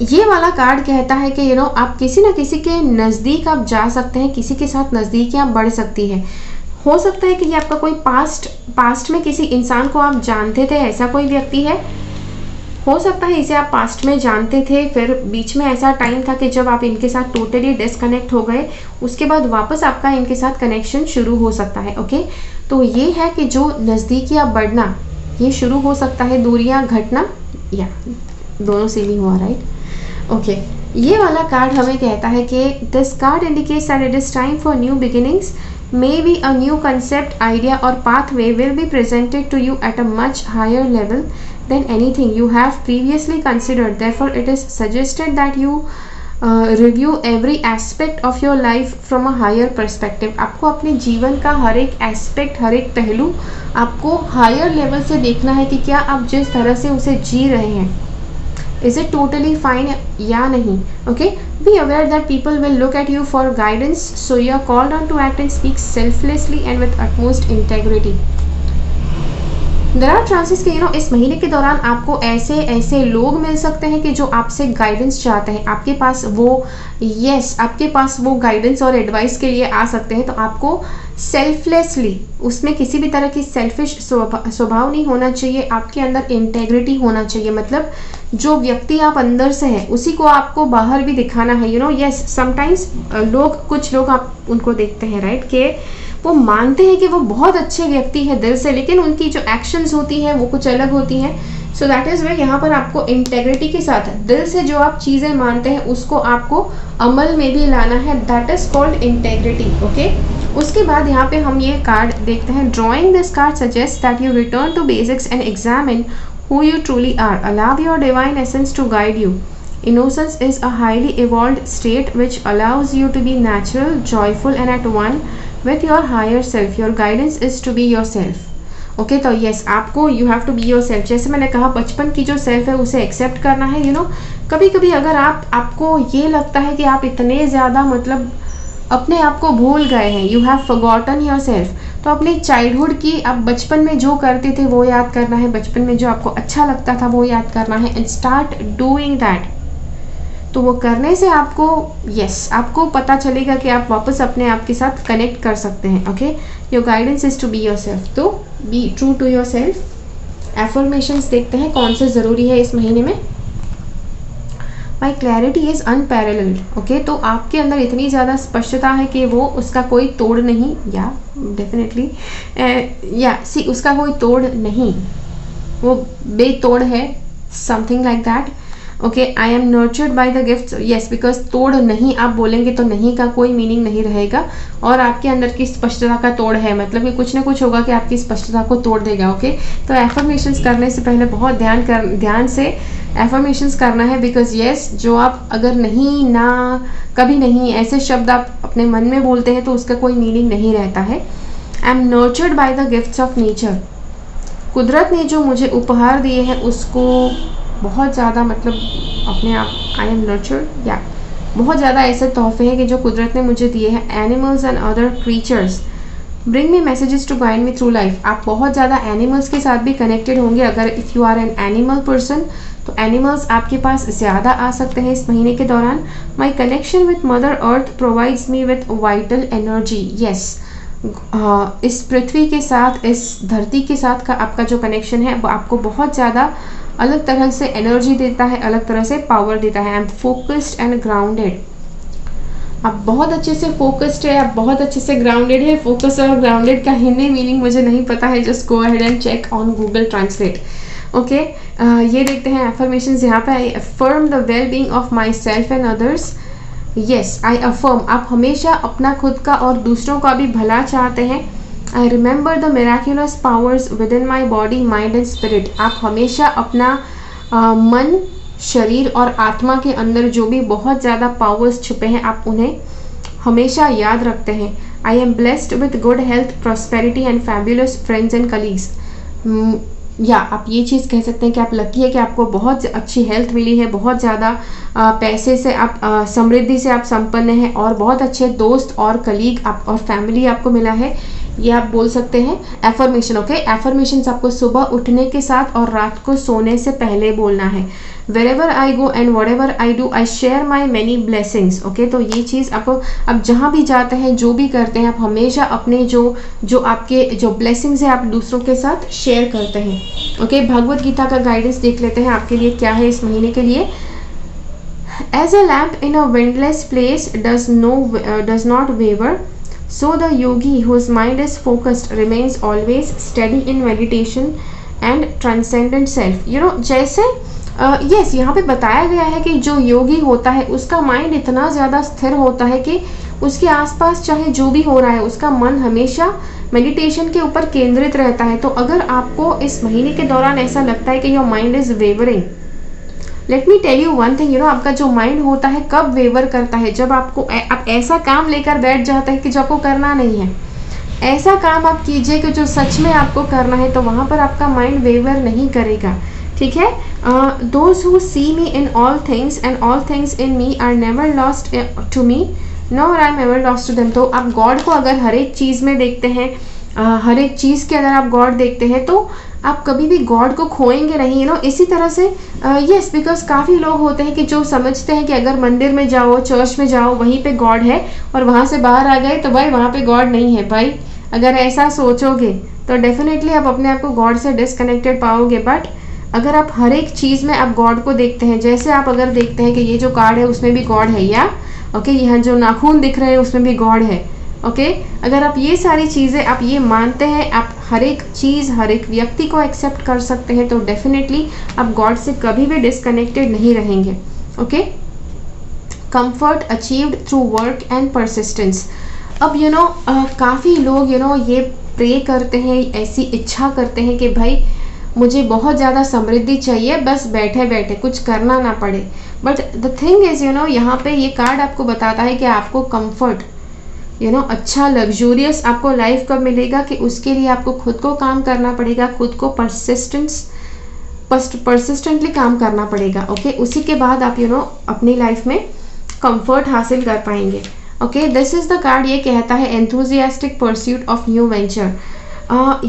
ये वाला कार्ड कहता है कि आप किसी न किसी के नज़दीक आप जा सकते हैं, किसी के साथ नज़दीकियाँ बढ़ सकती है। हो सकता है कि ये आपका कोई पास्ट में किसी इंसान को आप जानते थे, ऐसा कोई व्यक्ति है। हो सकता है इसे आप पास्ट में जानते थे, फिर बीच में ऐसा टाइम था कि जब आप इनके साथ टोटली डिस्कनेक्ट हो गए, उसके बाद वापस आपका इनके साथ कनेक्शन शुरू हो सकता है। ओके, तो ये है कि जो नज़दीकियाँ बढ़ना ये शुरू हो सकता है, दूरियाँ घटना, या दोनों से नहीं हुआ, राइट। ओके, ये वाला कार्ड हमें कहता है कि this card indicates that it is time for new beginnings, maybe a new concept, idea और pathway will be presented to you at a much higher level than anything you have previously considered. Therefore, it is suggested that you review every aspect of your life from a higher perspective. आपको अपने जीवन का हर एक aspect, हर एक पहलू आपको higher level से देखना है कि क्या आप जिस तरह से उसे जी रहे हैं, इज इट टोटली फाइन या नहीं. Okay, be aware that people will look at you for guidance, so you are called on to act and speak selflessly and with utmost integrity. There are chances कि इस महीने के दौरान आपको ऐसे ऐसे लोग मिल सकते हैं कि जो आपसे गाइडेंस चाहते हैं, आपके पास आपके पास वो गाइडेंस और एडवाइस के लिए आ सकते हैं. तो आपको सेल्फलेसली, उसमें किसी भी तरह की सेल्फिश स्वभाव नहीं होना चाहिए, आपके अंदर इंटेग्रिटी होना चाहिए. मतलब जो व्यक्ति आप अंदर से है उसी को आपको बाहर भी दिखाना है. यस, समटाइम्स कुछ लोग आप उनको देखते हैं, राइट, कि वो मानते हैं कि वो बहुत अच्छे व्यक्ति है दिल से, लेकिन उनकी जो एक्शंस होती हैं वो कुछ अलग होती हैं. सो दैट इज वे यहाँ पर आपको इंटेग्रिटी के साथ दिल से जो आप चीज़ें मानते हैं उसको आपको अमल में भी लाना है. That is called integrity. Okay, उसके बाद यहाँ पे हम ये कार्ड देखते हैं. Drawing this card suggest that you return to basics and examine who you truly are. Allow your divine essence to guide you. Innocence is a highly evolved state which allows you to be natural, joyful and at one with your higher self. Your guidance is to be yourself. Okay, तो yes, आपको you have to be yourself. जैसे मैंने कहा, बचपन की जो self है उसे एक्सेप्ट करना है. कभी कभी अगर आपको ये लगता है कि आप इतने ज़्यादा मतलब अपने आप को भूल गए हैं, you have forgotten your self, तो अपनी चाइल्डहुड की, आप बचपन में जो करते थे वो याद करना है, बचपन में जो आपको अच्छा लगता था वो याद करना है, एंड स्टार्ट डूइंग दैट. तो वो करने से आपको पता चलेगा कि आप वापस अपने आप के साथ कनेक्ट कर सकते हैं. Okay, your guidance is to be yourself. तो be true to yourself. Affirmations देखते हैं कौन से ज़रूरी है इस महीने में. My clarity is unparalleled. Okay, तो आपके अंदर इतनी ज़्यादा स्पष्टता है कि वो उसका कोई तोड़ नहीं, या डेफिनेटली उसका कोई तोड़ नहीं, वो बेतोड़ है, something like that. Okay, I am nurtured by the gift. Yes, because तोड़ नहीं आप बोलेंगे तो नहीं का कोई मीनिंग नहीं रहेगा, और आपके अंदर की स्पष्टता का तोड़ है, मतलब कि कुछ ना कुछ होगा कि आपकी स्पष्टता को तोड़ देगा. ओके, तो एफर्मेशंस करने से पहले बहुत ध्यान से एफर्मेशंस करना है. बिकॉज यस, जो आप अगर नहीं, ना, कभी नहीं, ऐसे शब्द आप अपने मन में बोलते हैं तो उसका कोई मीनिंग नहीं रहता है. I am nurtured by the gifts of nature. कुदरत ने जो मुझे उपहार दिए हैं उसको बहुत ज़्यादा, मतलब अपने आप, आई एम नर्चर्ड, या बहुत ज़्यादा ऐसे तोहफे हैं कि जो कुदरत ने मुझे दिए हैं. Animals and other creatures bring me messages to guide me through life. आप बहुत ज़्यादा एनिमल्स के साथ भी कनेक्टेड होंगे. अगर if you are an animal person तो एनिमल्स आपके पास ज़्यादा आ सकते हैं इस महीने के दौरान. My connection with mother earth provides me with vital energy. Yes, इस पृथ्वी के साथ, इस धरती के साथ का आपका जो कनेक्शन है वो आपको बहुत ज़्यादा अलग तरह से एनर्जी देता है, अलग तरह से पावर देता है. आई एम फोकस्ड एंड ग्राउंडेड. आप बहुत अच्छे से फोकस्ड है, आप बहुत अच्छे से ग्राउंडेड है. फोकस और ग्राउंडेड का हिंदी मीनिंग मुझे नहीं पता है, just go ahead and check on Google Translate. Okay, ये देखते हैं एफर्मेशंस यहाँ पे. I affirm the well being of myself and others. Yes, I affirm, आप हमेशा अपना खुद का और दूसरों का भी भला चाहते हैं. I remember the miraculous powers within my body, mind and spirit. आप हमेशा अपना मन, शरीर और आत्मा के अंदर जो भी बहुत ज़्यादा पावर्स छुपे हैं आप उन्हें हमेशा याद रखते हैं. I am blessed with good health, prosperity and fabulous friends and colleagues. या आप ये चीज़ कह सकते हैं कि आप लकी है कि आपको बहुत अच्छी हेल्थ मिली है, बहुत ज़्यादा पैसे से आप, समृद्धि से आप संपन्न हैं, और बहुत अच्छे दोस्त और कलीग आप और फैमिली आपको मिला है. ये आप बोल सकते हैं एफर्मेशन. ओके, एफर्मेशंस आपको सुबह उठने के साथ और रात को सोने से पहले बोलना है. Wherever I go and what ever I do I share my many blessings. Okay, तो ये चीज़ आपको, अब जहाँ भी जाते हैं, जो भी करते हैं, आप हमेशा अपने जो आपके जो ब्लेसिंग्स है आप दूसरों के साथ शेयर करते हैं. ओके, भगवत गीता का गाइडेंस देख लेते हैं आपके लिए क्या है इस महीने के लिए. As a lamp in a windless place does not waver, so the yogi whose mind is focused remains always steady in meditation and transcendent self. जैसे यस, यहाँ पे बताया गया है कि जो योगी होता है उसका माइंड इतना ज़्यादा स्थिर होता है कि उसके आसपास चाहे जो भी हो रहा है उसका मन हमेशा मेडिटेशन के ऊपर केंद्रित रहता है। तो अगर आपको इस महीने के दौरान ऐसा लगता है कि your mind is wavering, let me tell you one thing, आपका जो माइंड होता है कब वेवर करता है, जब आपको आप ऐसा काम लेकर बैठ जाता है कि जो आपको करना नहीं है, ऐसा काम आप कीजिए कि जो सच में आपको करना है, तो वहाँ पर आपका माइंड वेवर नहीं करेगा। ठीक है, those who see me in all things and all things in me are never lost to me nor I am ever lost to them. तो आप गॉड को अगर हर एक चीज़ में देखते हैं, हर एक चीज़ के अगर आप गॉड देखते हैं, तो आप कभी भी गॉड को खोएंगे नहीं। इसी तरह से यस, बिकॉज काफ़ी लोग होते हैं कि जो समझते हैं कि अगर मंदिर में जाओ, चर्च में जाओ, वहीं पे गॉड है, और वहाँ से बाहर आ गए तो भाई वहाँ पे गॉड नहीं है। भाई अगर ऐसा सोचोगे तो डेफिनेटली आप अपने आप को गॉड से डिसकनेक्टेड पाओगे। बट अगर आप हर एक चीज़ में आप गॉड को देखते हैं, जैसे आप अगर देखते हैं कि ये जो कार्ड है उसमें भी गॉड है, या ओके यहाँ जो नाखून दिख रहे हैं उसमें भी गॉड है, ओके अगर आप ये सारी चीज़ें आप ये मानते हैं, आप हर एक चीज़ हर एक व्यक्ति को एक्सेप्ट कर सकते हैं, तो डेफिनेटली आप गॉड से कभी भी डिसकनेक्टेड नहीं रहेंगे। Okay, comfort achieved through work and persistence. अब काफ़ी लोग ये प्रे करते हैं, ऐसी इच्छा करते हैं कि भाई मुझे बहुत ज़्यादा समृद्धि चाहिए, बस बैठे बैठे कुछ करना ना पड़े। बट द थिंग इज़ यहाँ पे ये कार्ड आपको बताता है कि आपको कंफर्ट अच्छा लग्जूरियस आपको लाइफ कब मिलेगा, कि उसके लिए आपको खुद को काम करना पड़ेगा, खुद को परसिस्टेंटली काम करना पड़ेगा। ओके, उसी के बाद आप अपनी लाइफ में कंफर्ट हासिल कर पाएंगे। Okay, this is the card, ये कहता है enthusiastic pursuit of new venture.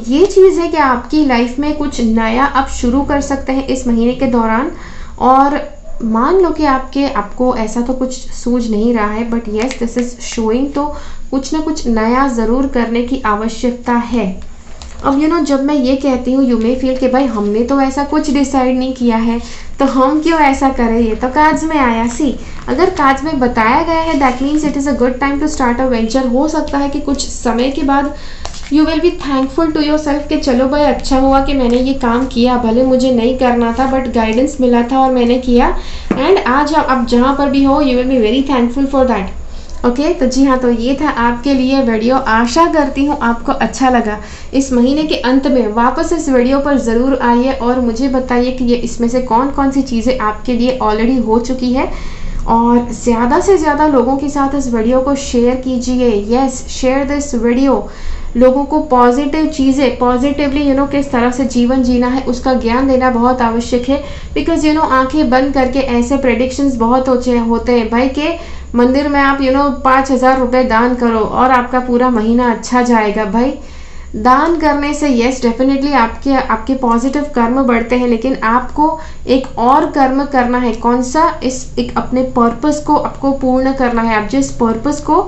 ये चीज़ है कि आपकी लाइफ में कुछ नया आप शुरू कर सकते हैं इस महीने के दौरान। और मान लो कि आपको ऐसा तो कुछ सूझ नहीं रहा है, but yes this is showing, तो कुछ ना कुछ नया ज़रूर करने की आवश्यकता है। अब जब मैं ये कहती हूँ, यू मे फील कि भाई हमने तो ऐसा कुछ डिसाइड नहीं किया है, तो हम क्यों ऐसा करें, ये तो कार्ड्स में आया। सी, अगर कार्ड्स में बताया गया है that means it is a good time to start a venture. हो सकता है कि कुछ समय के बाद you will be thankful to yourself कि चलो भाई अच्छा हुआ कि मैंने ये काम किया, भले मुझे नहीं करना था बट गाइडेंस मिला था और मैंने किया, एंड आज आप जहाँ पर भी हो you will be very thankful for that. Okay, तो जी हाँ, तो ये था आपके लिए वीडियो। आशा करती हूँ आपको अच्छा लगा। इस महीने के अंत में वापस इस वीडियो पर ज़रूर आइए और मुझे बताइए कि ये इसमें से कौन कौन सी चीज़ें आपके लिए ऑलरेडी हो चुकी है, और ज़्यादा से ज़्यादा लोगों के साथ इस वीडियो को शेयर कीजिए। Yes, share this video. लोगों को पॉजिटिव चीज़ें पॉजिटिवली किस तरह से जीवन जीना है उसका ज्ञान देना बहुत आवश्यक है। बिकॉज आंखें बंद करके ऐसे प्रेडिक्शंस बहुत होते हैं भाई के मंदिर में आप 5,000 रुपये दान करो और आपका पूरा महीना अच्छा जाएगा। भाई दान करने से यस डेफिनेटली आपके पॉजिटिव कर्म बढ़ते हैं, लेकिन आपको एक और कर्म करना है। कौन सा? एक अपने पर्पस को आपको पूर्ण करना है। आप जिस पर्पस को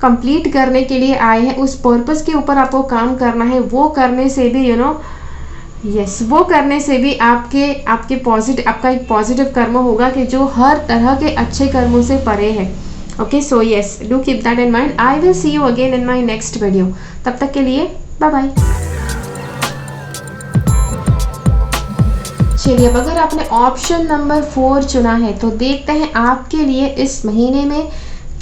कंप्लीट करने के लिए आए हैं उस पर्पस के ऊपर आपको काम करना है। वो करने से भी वो करने से भी आपका एक पॉजिटिव कर्म होगा कि जो हर तरह के अच्छे कर्मों से परे है। Okay, so yes, do keep that in mind. I will see you again in my next video. तब तक के लिए बाय बाय। चलिए, अब अगर आपने ऑप्शन नंबर 4 चुना है तो देखते हैं आपके लिए इस महीने में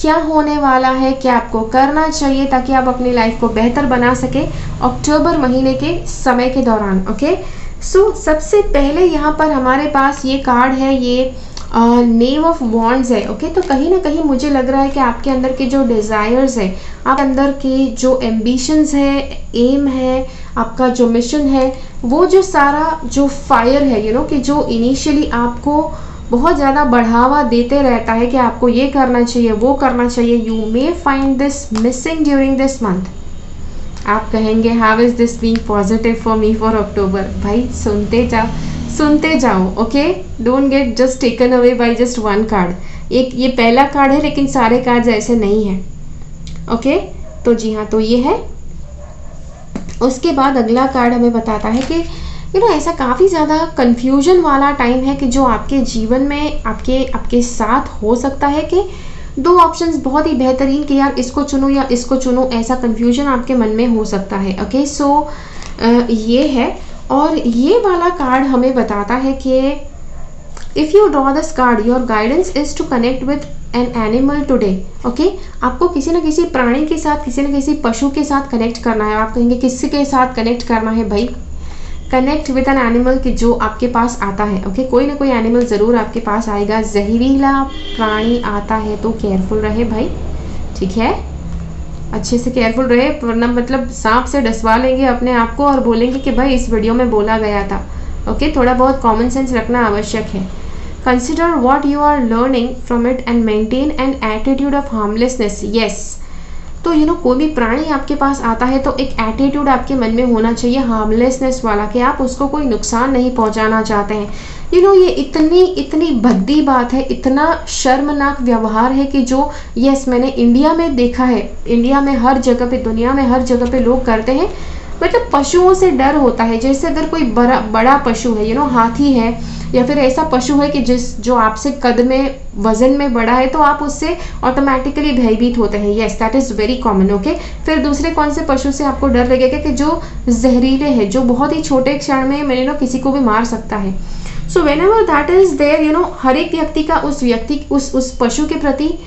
क्या होने वाला है, क्या आपको करना चाहिए ताकि आप अपनी लाइफ को बेहतर बना सके अक्टूबर महीने के समय के दौरान। ओके, सो सबसे पहले यहाँ पर हमारे पास ये कार्ड है, ये नेम ऑफ वॉन्ड्स है। ओके, तो कहीं ना कहीं मुझे लग रहा है कि आपके अंदर के जो डिज़ायर्स है, आपके अंदर के जो एम्बिशंस है, एम है, आपका जो मिशन है, वो जो सारा जो फायर है कि जो इनिशियली आपको बहुत ज़्यादा बढ़ावा देते रहता है कि आपको ये करना चाहिए, वो करना चाहिए, you may find this missing during this month. आप कहेंगे how is this being positive for me for October. भाई सुनते जाओ। Okay, don't get just taken away by just one card. ये पहला कार्ड है लेकिन सारे कार्ड्स ऐसे नहीं है। ओके, तो जी हाँ, तो ये है। उसके बाद अगला कार्ड हमें बताता है कि ऐसा काफ़ी ज़्यादा कन्फ्यूजन वाला टाइम है कि जो आपके जीवन में आपके साथ हो सकता है कि 2 ऑप्शंस बहुत ही बेहतरीन कि यार इसको चुनो या इसको चुनो, ऐसा कन्फ्यूजन आपके मन में हो सकता है। ओके, सो ये है। और ये वाला कार्ड हमें बताता है कि if you draw this card your guidance is to connect with an animal today. Okay, आपको किसी न किसी प्राणी के साथ, किसी न किसी पशु के साथ कनेक्ट करना है। आप कहेंगे किसी के साथ कनेक्ट करना है भाई, कनेक्ट विद एन एनिमल कि जो आपके पास आता है। ओके, कोई ना कोई एनिमल ज़रूर आपके पास आएगा। जहरीला प्राणी आता है तो केयरफुल रहे भाई, ठीक है, अच्छे से केयरफुल रहे, वरना मतलब सांप से डसवा लेंगे अपने आप को और बोलेंगे कि भाई इस वीडियो में बोला गया था। ओके, थोड़ा बहुत कॉमन सेंस रखना आवश्यक है। Consider what you are learning from it and maintain an attitude of harmlessness. Yes, तो कोई भी प्राणी आपके पास आता है तो एक एटीट्यूड आपके मन में होना चाहिए हार्मलेसनेस वाला, कि आप उसको कोई नुकसान नहीं पहुंचाना चाहते हैं। ये इतनी भद्दी बात है, इतना शर्मनाक व्यवहार है कि जो यस मैंने इंडिया में देखा है, इंडिया में हर जगह पे, दुनिया में हर जगह पे लोग करते हैं। मतलब पशुओं से डर होता है, जैसे अगर कोई बड़ा पशु है, हाथी है या फिर ऐसा पशु है कि जो आपसे कद में, वजन में बड़ा है, तो आप उससे ऑटोमेटिकली भयभीत होते हैं। Yes, that is very common. Okay, फिर दूसरे कौन से पशु से आपको डर लगेगा कि जो जहरीले हैं, जो बहुत ही छोटे क्षण में किसी को भी मार सकता है। So whenever that is there, हर एक व्यक्ति का उस पशु के प्रति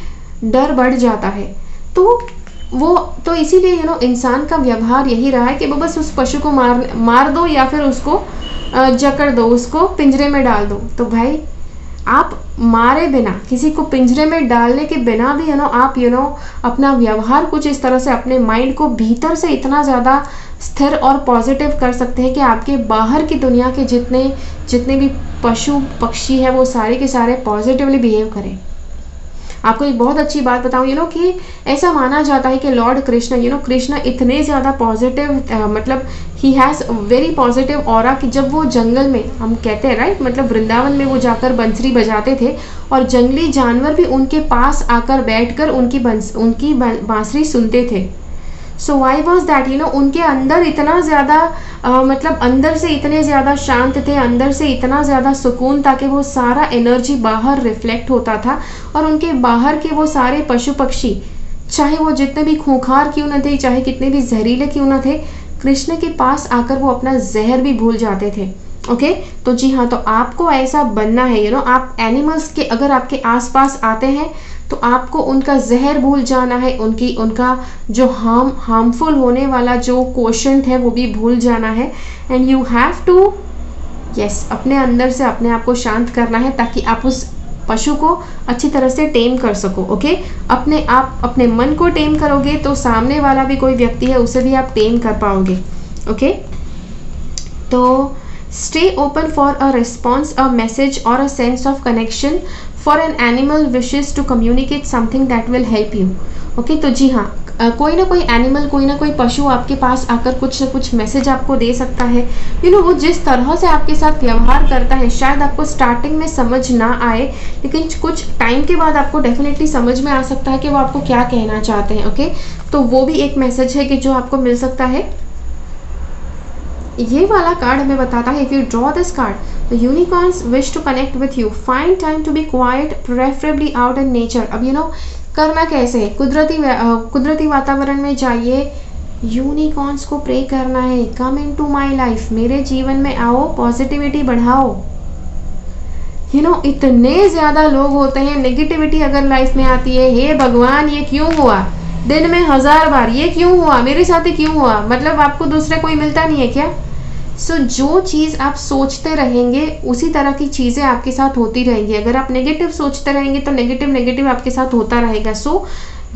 डर बढ़ जाता है। तो इसीलिए इंसान का व्यवहार यही रहा है कि वो बस उस पशु को मार दो या फिर उसको जकड़ दो, उसको पिंजरे में डाल दो। तो भाई आप मारे बिना, किसी को पिंजरे में डालने के बिना भी आप अपना व्यवहार कुछ इस तरह से अपने माइंड को भीतर से इतना ज़्यादा स्थिर और पॉजिटिव कर सकते हैं कि आपके बाहर की दुनिया के जितने भी पशु पक्षी है वो सारे के सारे पॉजिटिवली बिहेव करें। आपको एक बहुत अच्छी बात बताऊं कि ऐसा माना जाता है कि लॉर्ड कृष्ण कृष्ण इतने ज़्यादा पॉजिटिव, मतलब he has very positive aura कि जब वो जंगल में, हम कहते हैं राइट, मतलब वृंदावन में वो जाकर बंसरी बजाते थे और जंगली जानवर भी उनके पास आकर बैठकर उनकी बांसुरी सुनते थे। सो वाई वॉज दैट, उनके अंदर इतना ज़्यादा मतलब अंदर से इतने ज़्यादा शांत थे, अंदर से इतना ज़्यादा सुकून था कि वो सारा एनर्जी बाहर रिफ्लेक्ट होता था। और उनके बाहर के वो सारे पशु पक्षी, चाहे वो जितने भी खूंखार क्यों न थे, चाहे कितने भी जहरीले क्यों न थे, कृष्ण के पास आकर वो अपना जहर भी भूल जाते थे। ओके, तो जी हाँ, तो आपको ऐसा बनना है। आप एनिमल्स के अगर आपके आसपास आते हैं तो आपको उनका जहर भूल जाना है, उनका जो हार्मफुल होने वाला जो कोशेंट है वो भी भूल जाना है। एंड यू हैव टू अपने अंदर से अपने आप को शांत करना है ताकि आप उस पशु को अच्छी तरह से टेम कर सको। ओके, आप अपने मन को टेम करोगे तो सामने वाला भी कोई व्यक्ति है उसे भी आप टेम कर पाओगे। ओके, तो stay open for a response, a message और a sense of connection for an animal wishes to communicate something that will help you. Okay, तो जी हाँ, कोई ना कोई एनिमल, कोई ना कोई पशु आपके पास आकर कुछ ना कुछ मैसेज आपको दे सकता है। वो जिस तरह से आपके साथ व्यवहार करता है शायद आपको स्टार्टिंग में समझ ना आए, लेकिन कुछ टाइम के बाद आपको डेफिनेटली समझ में आ सकता है कि वो आपको क्या कहना चाहते हैं। ओके, तो वो भी एक मैसेज है कि जो आपको मिल सकता है। ये वाला कार्ड हमें बताता है, if you draw this card, the unicorns wish to connect with you, find time to be quiet, preferably out in nature. अब करना कैसे है, कुदरती वातावरण में जाइए, यूनिकॉर्न्स को प्रे करना है, कम इन टू माई लाइफ, मेरे जीवन में आओ, पॉजिटिविटी बढ़ाओ। इतने ज़्यादा लोग होते हैं, नेगेटिविटी अगर लाइफ में आती है, हे भगवान ये क्यों हुआ, दिन में 1000 बार ये क्यों हुआ, मेरे साथ ही क्यों हुआ, मतलब आपको दूसरा कोई मिलता नहीं है क्या? जो चीज़ आप सोचते रहेंगे उसी तरह की चीज़ें आपके साथ होती रहेंगी। अगर आप नेगेटिव सोचते रहेंगे तो नेगेटिव आपके साथ होता रहेगा।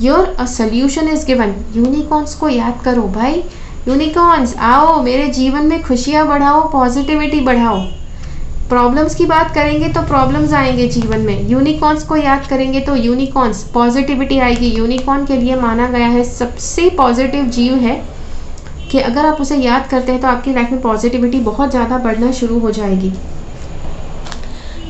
Your a solution is given. Unicorns को याद करो भाई, यूनिकॉर्न्स आओ, मेरे जीवन में खुशियाँ बढ़ाओ, पॉजिटिविटी बढ़ाओ। प्रॉब्लम्स की बात करेंगे तो प्रॉब्लम्स आएंगे जीवन में, यूनिकॉर्न्स को याद करेंगे तो यूनिकॉर्न्स, पॉजिटिविटी आएगी। यूनिकॉर्न के लिए माना गया है सबसे पॉजिटिव जीव है कि अगर आप उसे याद करते हैं तो आपकी लाइफ में पॉजिटिविटी बहुत ज़्यादा बढ़ना शुरू हो जाएगी।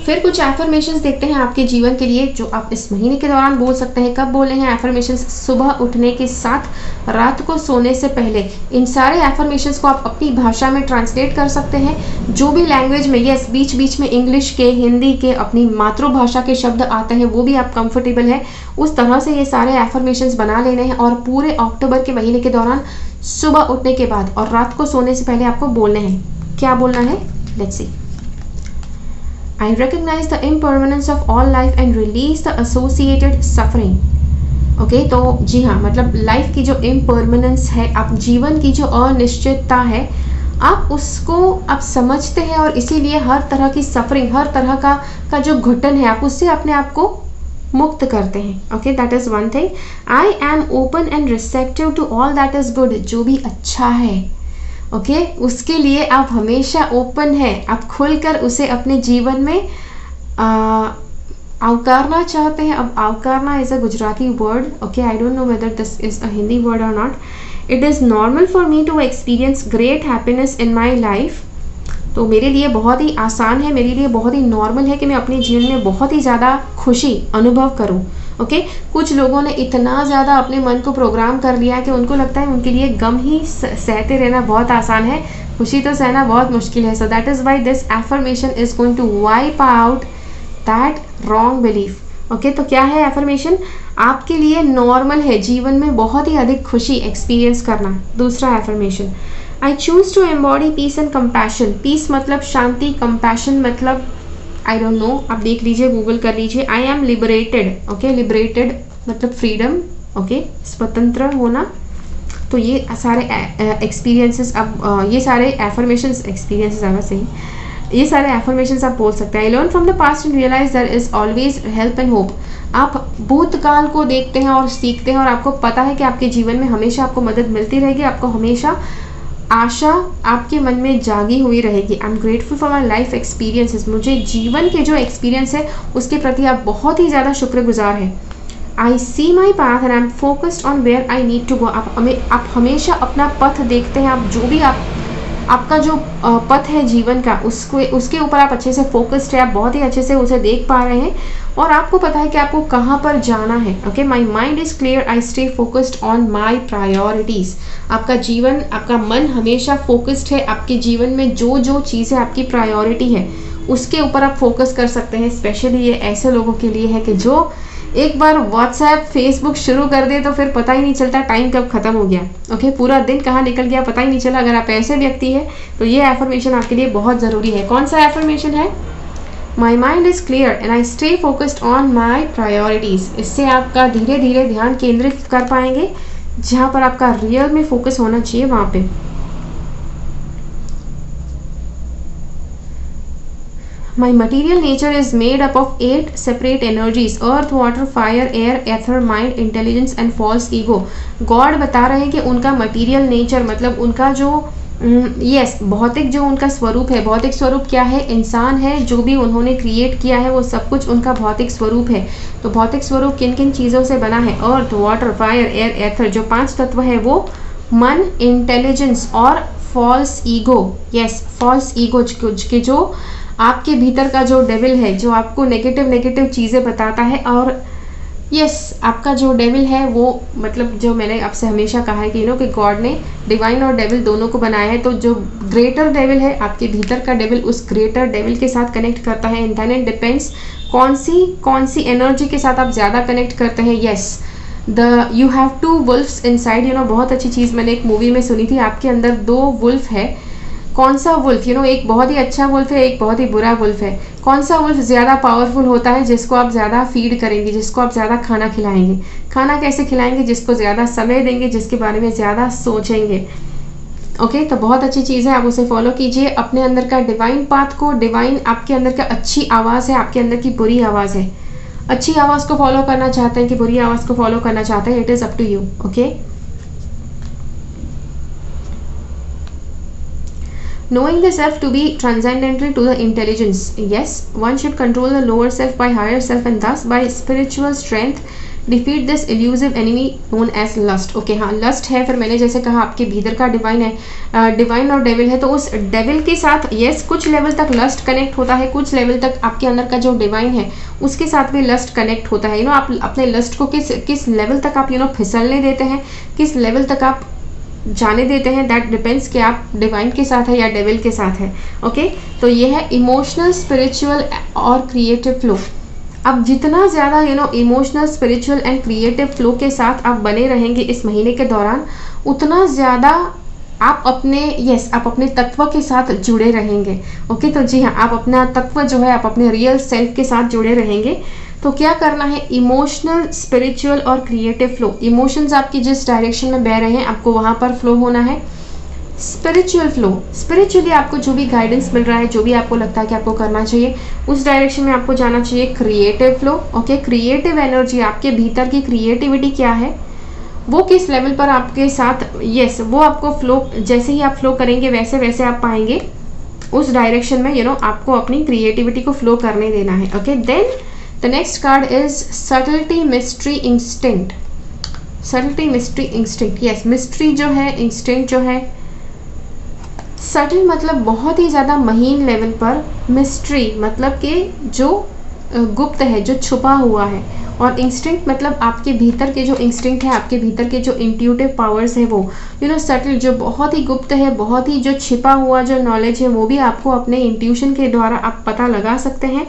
फिर कुछ एफर्मेशंस देखते हैं आपके जीवन के लिए जो आप इस महीने के दौरान बोल सकते हैं। कब बोले हैं एफर्मेशंस? सुबह उठने के साथ, रात को सोने से पहले। इन सारे एफर्मेशंस को आप अपनी भाषा में ट्रांसलेट कर सकते हैं, जो भी लैंग्वेज में, यस बीच बीच में इंग्लिश के, हिंदी के, अपनी मातृभाषा के शब्द आते हैं वो भी आप कंफर्टेबल है उस तरह से ये सारे एफर्मेशंस बना लेने हैं और पूरे अक्टूबर के महीने के दौरान सुबह उठने के बाद और रात को सोने से पहले आपको बोलने हैं। क्या बोलना है? Let's see. I recognize the impermanence of all life and release the associated suffering. Okay, तो जी हाँ, मतलब लाइफ की जो इम्परमानेंस है, आप जीवन की जो अनिश्चितता है, आप उसको आप समझते हैं और इसीलिए हर तरह की सफरिंग, हर तरह का जो घुटन है, आप उससे अपने आप को मुक्त करते हैं। Okay, that is one thing. I am open and receptive to all that is good, जो भी अच्छा है, ओके, उसके लिए आप हमेशा ओपन है, आप खुलकर उसे अपने जीवन में आवकारना चाहते हैं। अब आवकारना is a Gujarati word, okay, I don't know whether this is a Hindi word or not. It is normal for me to experience great happiness in my life. तो मेरे लिए बहुत ही आसान है, मेरे लिए बहुत ही नॉर्मल है कि मैं अपने जीवन में बहुत ही ज़्यादा खुशी अनुभव करूं। ओके, कुछ लोगों ने इतना ज़्यादा अपने मन को प्रोग्राम कर लिया है कि उनको लगता है उनके लिए गम ही सहते रहना बहुत आसान है, खुशी तो सहना बहुत मुश्किल है। So that is why this affirmation is going to wipe out that wrong belief. Okay, तो क्या है एफर्मेशन? आपके लिए नॉर्मल है जीवन में बहुत ही अधिक खुशी एक्सपीरियंस करना। दूसरा affirmation, I choose to embody peace and compassion. Peace मतलब शांति, कंपैशन मतलब आई डोंट नो, आप देख लीजिए, गूगल कर लीजिए। I am liberated. Okay, liberated मतलब फ्रीडम, ओके, स्वतंत्र होना। तो ये सारे एक्सपीरियंसेस, अब ये सारे एफर्मेशंस, एक्सपीरियंसेस आना सही, ये सारे एफर्मेशंस आप बोल सकते हैं। I learn from the past and realize there is always help and hope. आप भूतकाल को देखते हैं और सीखते हैं और आपको पता है कि आपके जीवन में हमेशा आपको मदद मिलती रहेगी, आपको हमेशा आशा आपके मन में जागी हुई रहेगी। I am grateful for my life experiences. मुझे जीवन के जो एक्सपीरियंस है उसके प्रति आप बहुत ही ज़्यादा शुक्रगुजार हैं। I see my path and I am focused on where I need to go. आप हमेशा अपना पथ देखते हैं, आप जो भी आपका जो पथ है जीवन का, उसके ऊपर आप अच्छे से फोकस्ड है, आप बहुत ही अच्छे से उसे देख पा रहे हैं और आपको पता है कि आपको कहाँ पर जाना है। Okay, my mind is clear, I stay focused on my priorities. आपका जीवन, आपका मन हमेशा फोकस्ड है, आपके जीवन में जो जो चीज़ें आपकी प्रायोरिटी है उसके ऊपर आप फोकस कर सकते हैं। स्पेशली ये ऐसे लोगों के लिए है कि जो एक बार व्हाट्सएप, फेसबुक शुरू कर दे तो फिर पता ही नहीं चलता टाइम कब खत्म हो गया। ओके, पूरा दिन कहाँ निकल गया पता ही नहीं चला। अगर आप ऐसे व्यक्ति हैं तो ये एफर्मेशन आपके लिए बहुत ज़रूरी है। कौन सा एफर्मेशन है? My mind is clear and I stay focused on my priorities. इससे आपका धीरे धीरे ध्यान केंद्रित कर पाएंगे जहाँ पर आपका रियल में फोकस होना चाहिए वहाँ पे। My material nature is made up of 8 separate energies: earth, water, fire, air, ether, mind, intelligence and false ego. God बता रहे हैं कि उनका मटीरियल नेचर मतलब उनका जो भौतिक जो उनका स्वरूप है, भौतिक स्वरूप क्या है? इंसान है, जो भी उन्होंने क्रिएट किया है वो सब कुछ उनका भौतिक स्वरूप है। तो भौतिक स्वरूप किन किन चीज़ों से बना है? Earth, water, fire, air, ether, जो 5 तत्व है वो मन, इंटेलिजेंस और false ego. Yes, false ego के जो आपके भीतर का जो डेविल है, जो आपको नेगेटिव चीज़ें बताता है। और आपका जो डेविल है वो मतलब जो मैंने आपसे हमेशा कहा है कि कि गॉड ने डिवाइन और डेविल दोनों को बनाया है। तो जो ग्रेटर डेविल है, आपके भीतर का डेविल, उस ग्रेटर डेविल के साथ कनेक्ट करता है। एंड देन इट डिपेंड्स कौन सी एनर्जी के साथ आप ज़्यादा कनेक्ट करते हैं। You have 2 wolves inside. बहुत अच्छी चीज़ मैंने एक मूवी में सुनी थी, आपके अंदर 2 वुल्फ है। कौन सा वुल्फ? एक बहुत ही अच्छा वुल्फ है, एक बहुत ही बुरा वुल्फ है। कौन सा वुल्फ ज़्यादा पावरफुल होता है? जिसको आप ज़्यादा फीड करेंगे, जिसको आप ज़्यादा खाना खिलाएंगे। खाना कैसे खिलाएंगे? जिसको ज़्यादा समय देंगे, जिसके बारे में ज़्यादा सोचेंगे। ओके, तो बहुत अच्छी चीज़ है, आप उसे फॉलो कीजिए। अपने अंदर का डिवाइन पाथ को, डिवाइन आपके अंदर का अच्छी आवाज़ है, आपके अंदर की बुरी आवाज़ है। अच्छी आवाज़ को फॉलो करना चाहते हैं कि बुरी आवाज़ को फॉलो करना चाहते हैं, it is up to you. Okay, knowing the self to be transcendental to the intelligence. Yes, one should control the lower self by higher self and thus by spiritual strength defeat this elusive enemy known as lust. Okay, हाँ, lust है। फिर मैंने जैसे कहा आपके भीतर का divine है, डिवाइन और डेविल है। तो उस डेविल के साथ कुछ लेवल तक लस्ट कनेक्ट होता है, कुछ लेवल तक आपके अंदर का जो डिवाइन है उसके साथ भी लस्ट कनेक्ट होता है। आप अपने लस्ट को किस लेवल तक आप फिसलने देते हैं, किस लेवल तक आप जाने देते हैं, दैट डिपेंड्स कि आप डिवाइन के साथ है या डेविल के साथ है। ओके, तो ये है इमोशनल, स्पिरिचुअल और क्रिएटिव फ्लो। अब जितना ज़्यादा emotional, spiritual and creative flow के साथ आप बने रहेंगे इस महीने के दौरान, उतना ज़्यादा आप अपने आप अपने तत्व के साथ जुड़े रहेंगे। ओके, तो जी हाँ, आप अपना तत्व जो है, आप अपने रियल सेल्फ के साथ जुड़े रहेंगे। तो क्या करना है, इमोशनल, स्पिरिचुअल और क्रिएटिव फ्लो, इमोशंस आपकी जिस डायरेक्शन में बह रहे हैं आपको वहाँ पर फ्लो होना है। स्पिरिचुअल फ्लो, स्पिरिचुअली आपको जो भी गाइडेंस मिल रहा है, जो भी आपको लगता है कि आपको करना चाहिए, उस डायरेक्शन में आपको जाना चाहिए। Creative flow, okay, creative energy, आपके भीतर की क्रिएटिविटी क्या है, वो किस लेवल पर आपके साथ, वो आपको फ्लो, जैसे ही आप फ्लो करेंगे वैसे वैसे आप पाएंगे उस डायरेक्शन में, आपको अपनी क्रिएटिविटी को फ्लो करने देना है। Okay, then the next card is subtlety, mystery, instinct. Subtlety, mystery, instinct, yes, mystery जो है, इंस्टिंक्ट जो है, सटल मतलब बहुत ही ज़्यादा महीन लेवल पर, मिस्ट्री मतलब कि जो गुप्त है, जो छुपा हुआ है, और इंस्टिंक्ट मतलब आपके भीतर के जो इंस्टिंक्ट है, आपके भीतर के जो इंट्यूटिव पावर्स है वो, सटल, जो बहुत ही गुप्त है, बहुत ही जो छिपा हुआ जो नॉलेज है, वो भी आपको अपने इंट्यूशन के द्वारा आप पता लगा सकते हैं।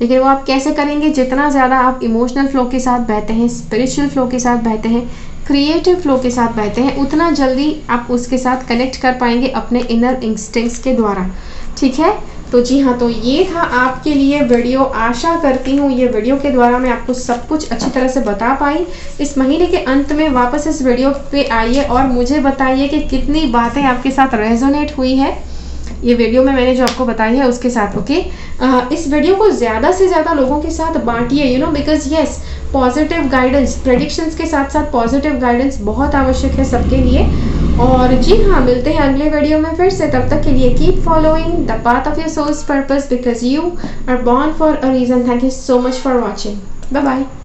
लेकिन वो आप कैसे करेंगे, जितना ज़्यादा आप इमोशनल फ्लो के साथ बहते हैं, स्पिरिचुअल फ्लो के साथ बहते हैं, क्रिएटिव फ्लो के साथ बहते हैं, उतना जल्दी आप उसके साथ कनेक्ट कर पाएंगे अपने इनर इंस्टिंक्ट्स के द्वारा। ठीक है, तो जी हाँ, तो ये था आपके लिए वीडियो। आशा करती हूँ ये वीडियो के द्वारा मैं आपको सब कुछ अच्छी तरह से बता पाई। इस महीने के अंत में वापस इस वीडियो पे आइए और मुझे बताइए कि कितनी बातें आपके साथ रेजोनेट हुई है ये वीडियो में मैंने जो आपको बताई है उसके साथ। ओके, इस वीडियो को ज़्यादा से ज़्यादा लोगों के साथ बांटिए, because yes, positive guidance, predictions के साथ साथ पॉजिटिव गाइडेंस बहुत आवश्यक है सबके लिए। और जी हाँ, मिलते हैं अगले वीडियो में फिर से। तब तक के लिए keep following the path of your soul's purpose, because you are born for a reason. Thank you so much for watching. Bye bye.